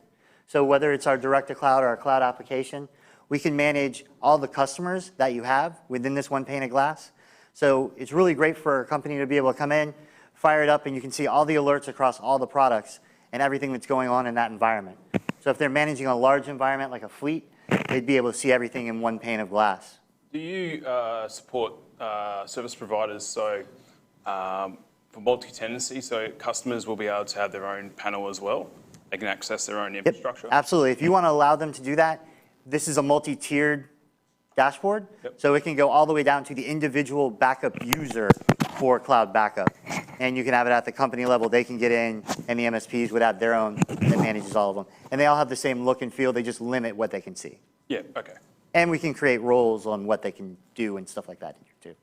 J: So whether it's our direct-to-cloud or our cloud application, we can manage all the customers that you have within this one pane of glass. So it's really great for a company to be able to come in, fire it up, and you can see all the alerts across all the products and everything that's going on in that environment. So if they're managing a large environment like a fleet, they'd be able to see everything in one pane of glass.
P: Do you support service providers, so for multi-tenancy, so customers will be able to have their own panel as well? They can access their own infrastructure?
J: Yep, absolutely. If you want to allow them to do that, this is a multi-tiered dashboard. Yep. So it can go all the way down to the individual backup user for cloud backup. and you can have it at the company level. They can get in, and the MSPs would have their own that manages all of them. And they all have the same look and feel. They just limit what they can see.
P: Yeah, okay.
J: And we can create roles on what they can do and stuff like that too.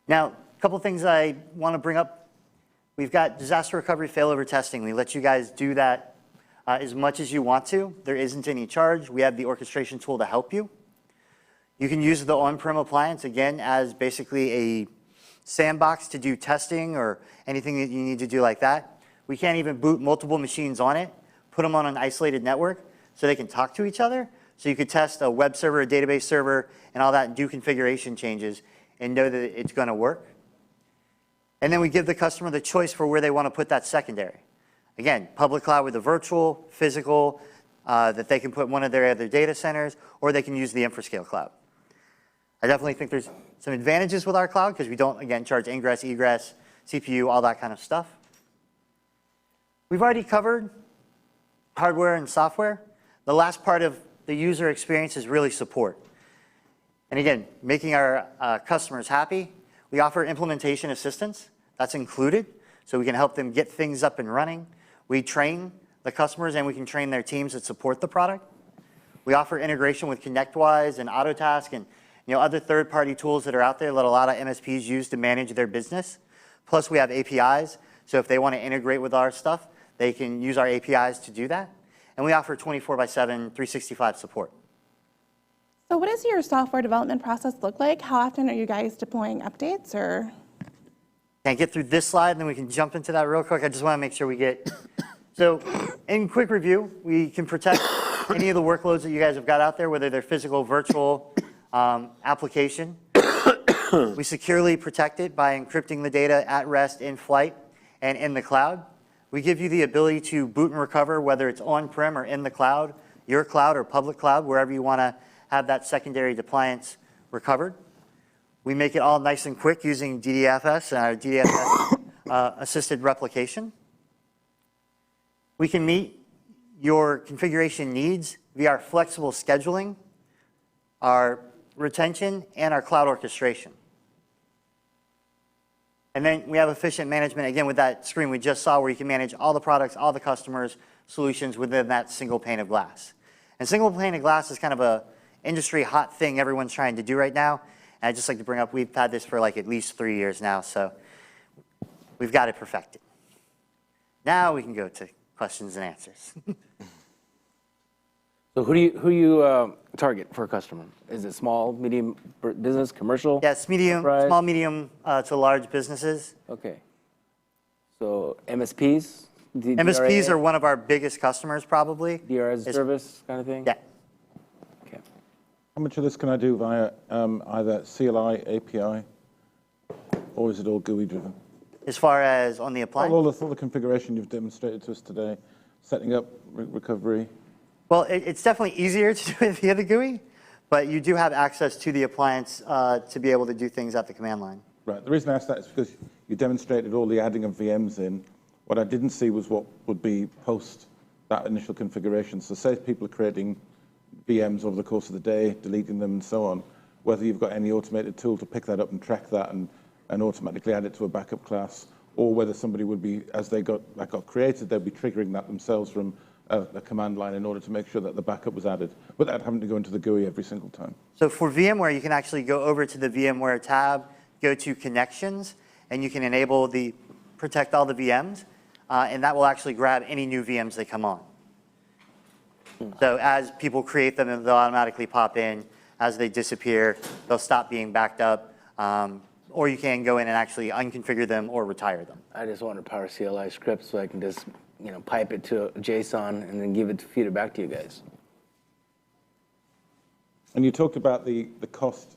J: Now, a couple things I want to bring up. We've got disaster recovery failover testing. We let you guys do that as much as you want to. There isn't any charge. We have the orchestration tool to help you. You can use the on-prem appliance, again, as basically a sandbox to do testing or anything that you need to do like that. We can't even boot multiple machines on it, put them on an isolated network so they can talk to each other. So you could test a web server, a database server, and all that, and do configuration changes and know that it's going to work. And then we give the customer the choice for where they want to put that secondary. Again, public cloud with a virtual, physical, that they can put one of their other data centers, or they can use the Infrascale cloud. I definitely think there's some advantages with our cloud because we don't, again, charge ingress, egress, CPU, all that kind of stuff. We've already covered hardware and software. The last part of the user experience is really support. And again, making our customers happy. We offer implementation assistance. That's included, so we can help them get things up and running. We train the customers, and we can train their teams that support the product. We offer integration with ConnectWise and Autotask and other third-party tools that are out there that a lot of MSPs use to manage their business. Plus, we have APIs, so if they want to integrate with our stuff, they can use our APIs to do that. And we offer 24/7, 365 support.
H: So what does your software development process look like? How often are you guys deploying updates, or?
J: Can I get through this slide, and then we can jump into that real quick? I just want to make sure we get... So in quick review, we can protect any of the workloads that you guys have got out there, whether they're physical, virtual, application. We securely protect it by encrypting the data at rest, in flight, and in the cloud. We give you the ability to boot and recover, whether it's on-prem or in the cloud, your cloud or public cloud, wherever you want to have that secondary appliance recovered. We make it all nice and quick using DDFS and our DDFS assisted replication. We can meet your configuration needs via our flexible scheduling, our retention, and our cloud orchestration. And then we have efficient management, again, with that screen we just saw where you can manage all the products, all the customers' solutions within that single pane of glass. And single pane of glass is kind of a industry hot thing everyone's trying to do right now. And I'd just like to bring up, we've had this for like at least 3 years now, so we've got it perfected. Now we can go to questions and answers.
L: So who do you target for a customer? Is it small, medium business, commercial?
J: Yes, medium,
L: enterprise?
J: small, medium to large businesses.
L: Okay. So MSPs?
J: MSPs are one of our biggest customers probably.
L: DR as a service kind of thing?
J: Yeah.
L: Okay.
C: How much of this can I do via either CLI, API, or is it all GUI driven?
J: As far as on the appliance?
C: All the configuration you've demonstrated to us today, setting up recovery.
J: Well, it's definitely easier to do it via the GUI, but you do have access to the appliance to be able to do things at the command line.
C: Right. The reason I asked that is because you demonstrated all the adding of VMs in. What I didn't see was what would be post that initial configuration. So say people are creating VMs over the course of the day, deleting them and so on, whether you've got any automated tool to pick that up and track that and automatically add it to a backup class, or whether somebody would be, as that got created, they'd be triggering that themselves from a command line in order to make sure that the backup was added, without having to go into the GUI every single time.
J: So for VMware, you can actually go over to the VMware tab, go to connections, and you can enable the protect all the VMs, and that will actually grab any new VMs that come on. So as people create them, they'll automatically pop in. As they disappear, they'll stop being backed up, or you can go in and actually unconfigure them or retire them.
L: I just want a Power CLI script so I can just pipe it to JSON and then feed it back to you guys.
C: And you talked about the cost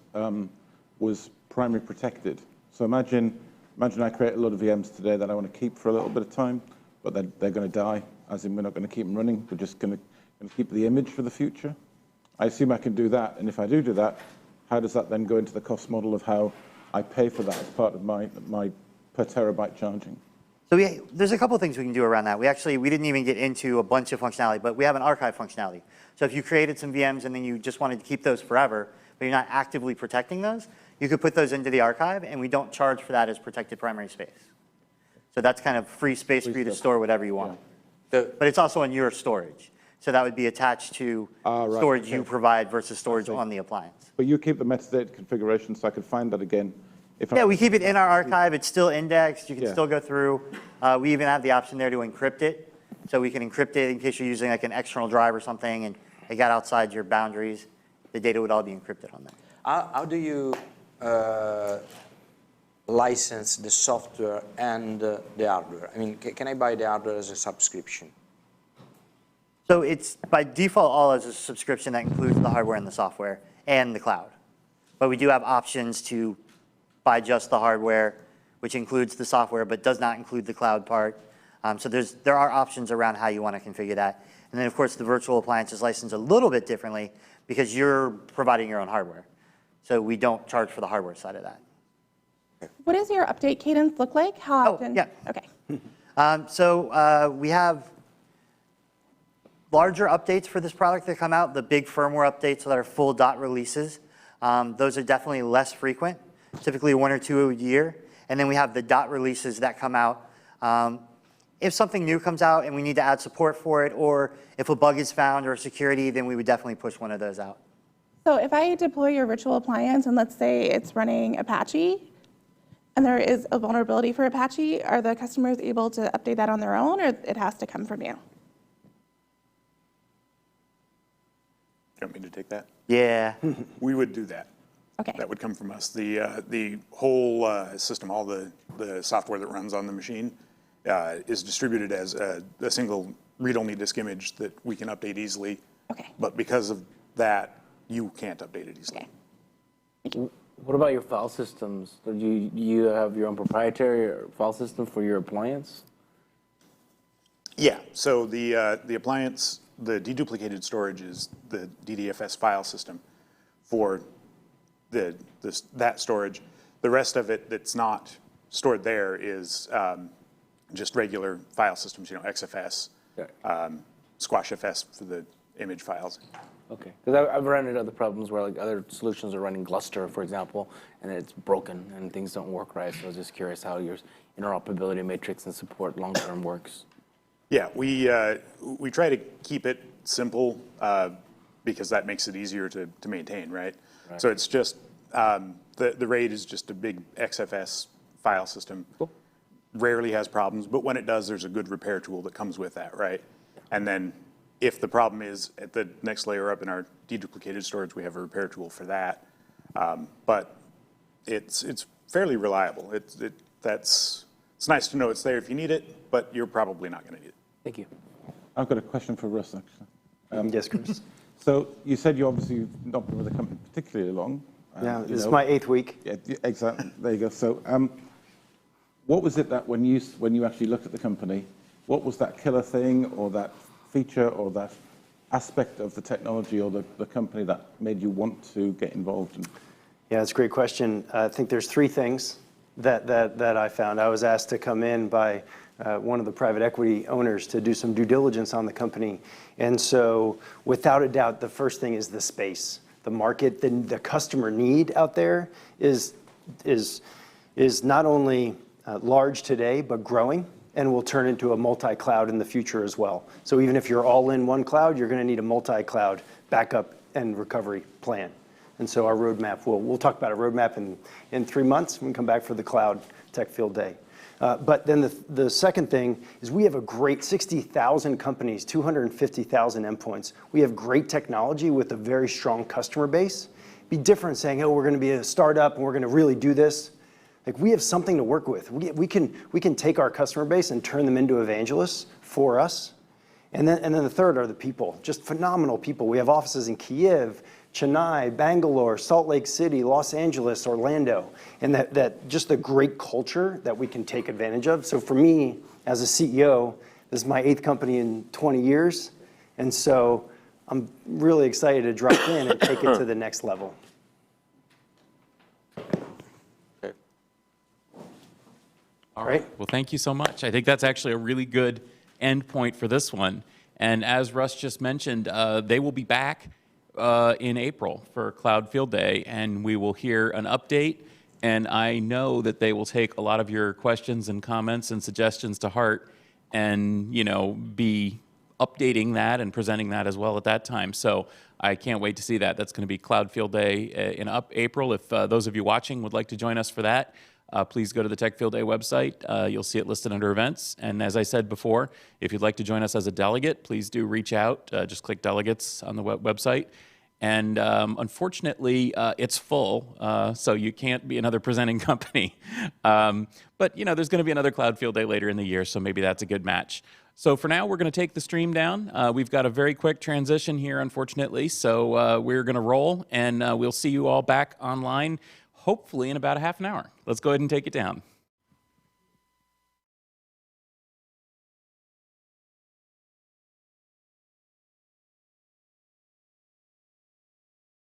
C: was primary protected. So imagine I create a lot of VMs today that I want to keep for a little bit of time, but they're going to die, as in we're not going to keep them running. We're just going to keep the image for the future. I assume I can do that, and if I do that, how does that then go into the cost model of how I pay for that as part of my per terabyte charging?
J: So there's a couple of things we can do around that. We didn't even get into a bunch of functionality, but we have an archive functionality. So if you created some VMs and then you just wanted to keep those forever, but you're not actively protecting those, you could put those into the archive, and we don't charge for that as protected primary space. So that's kind of free space for you to store whatever you want. But it's also on your storage. So that would be attached to storage you provide versus storage on the appliance.
C: But you keep the metadata configuration so I could find that again.
J: Yeah, we keep it in our archive. It's still indexed. You can still go through. We even have the option there to encrypt it. So we can encrypt it in case you're using like an external drive or something and it got outside your boundaries. The data would all be encrypted on there.
N: How do you license the software and the hardware? I mean, can I buy the hardware as a subscription?
J: So it's by default all as a subscription that includes the hardware and the software and the cloud. But we do have options to buy just the hardware, which includes the software but does not include the cloud part. So there are options around how you want to configure that. And then, of course, the virtual appliance is licensed a little bit differently because you're providing your own hardware. So we don't charge for the hardware side of that.
H: What does your update cadence look like? How often?
J: Yeah.
H: Okay.
J: We have larger updates for this product that come out, the big firmware updates that are full dot releases. Those are definitely less frequent, typically 1 or 2 a year. And then we have the dot releases that come out. If something new comes out and we need to add support for it, or if a bug is found or security, then we would definitely push one of those out.
H: So if I deploy your virtual appliance and let's say it's running Apache, and there is a vulnerability for Apache, are the customers able to update that on their own, or it has to come from you?
P: You want me to take that?
J: Yeah.
P: We would do that.
H: Okay.
P: That would come from us. The whole system, all the software that runs on the machine is distributed as a single read-only disk image that we can update easily.
H: Okay.
P: But because of that, you can't update it easily.
H: Okay.
L: What about your file systems? Do you have your own proprietary file system for your appliance?
P: Yeah. So the appliance, the deduplicated storage is the DDFS file system for that storage. The rest of it that's not stored there is just regular file systems, XFS, SquashFS for the image files.
L: Okay, because I've run into other problems where like other solutions are running Gluster, for example, and it's broken and things don't work right. So I was just curious how your interoperability matrix and support long-term works.
P: Yeah, we try to keep it simple because that makes it easier to maintain, right? So it's just, the RAID is just a big XFS file system.
L: Cool.
P: Rarely has problems, but when it does, there's a good repair tool that comes with that, right? And then if the problem is at the next layer up in our deduplicated storage, we have a repair tool for that. But it's fairly reliable. It's nice to know it's there if you need it, but you're probably not going to need it.
L: Thank you.
C: I've got a question for Russ, actually.
B: Yes, Chris.
C: So you said you obviously not been with the company particularly long.
B: Yeah, this is my 8th week.
C: Yeah, exactly. There you go. So what was it that when you actually looked at the company, what was that killer thing or that feature or that aspect of the technology or the company that made you want to get involved in?
B: Yeah, that's a great question. I think there's 3 things that I found. I was asked to come in by one of the private equity owners to do some due diligence on the company. And so without a doubt, the first thing is the space. The market, the customer need out there is not only large today, but growing, and will turn into a multi-cloud in the future as well. So even if you're all in one cloud, you're going to need a multi-cloud backup and recovery plan. And so our roadmap, we'll talk about a roadmap in 3 months. We can come back for the Cloud Tech Field Day. But then the second thing is we have a great 60,000 companies, 250,000 endpoints. We have great technology with a very strong customer base. It'd be different saying, oh, we're going to be a startup and we're going to really do this. Like, we have something to work with. We can take our customer base and turn them into evangelists for us. And then the third are the people, just phenomenal people. We have offices in Kyiv, Chennai, Bangalore, Salt Lake City, Los Angeles, Orlando, and that just the great culture that we can take advantage of. So for me, as a CEO, this is my 8th company in 20 years, and so I'm really excited to drop in and take it to the next level.
A: All right. Well, thank you so much. I think that's actually a really good end point for this one. And as Russ just mentioned, they will be back in April for Cloud Field Day, and we will hear an update. And I know that they will take a lot of your questions and comments and suggestions to heart, and be updating that and presenting that as well at that time. So I can't wait to see that. That's going to be Cloud Field Day in April. If those of you watching would like to join us for that, please go to the Tech Field Day website. You'll see it listed under events. And as I said before, if you'd like to join us as a delegate, please do reach out. Just click delegates on the website. And unfortunately, it's full, so you can't be another presenting company. But there's going to be another Cloud Field Day later in the year, so maybe that's a good match. So for now, we're going to take the stream down. We've got a very quick transition here, unfortunately, so we're going to roll, and we'll see you all back online, hopefully in about a half an hour. Let's go ahead and take it down.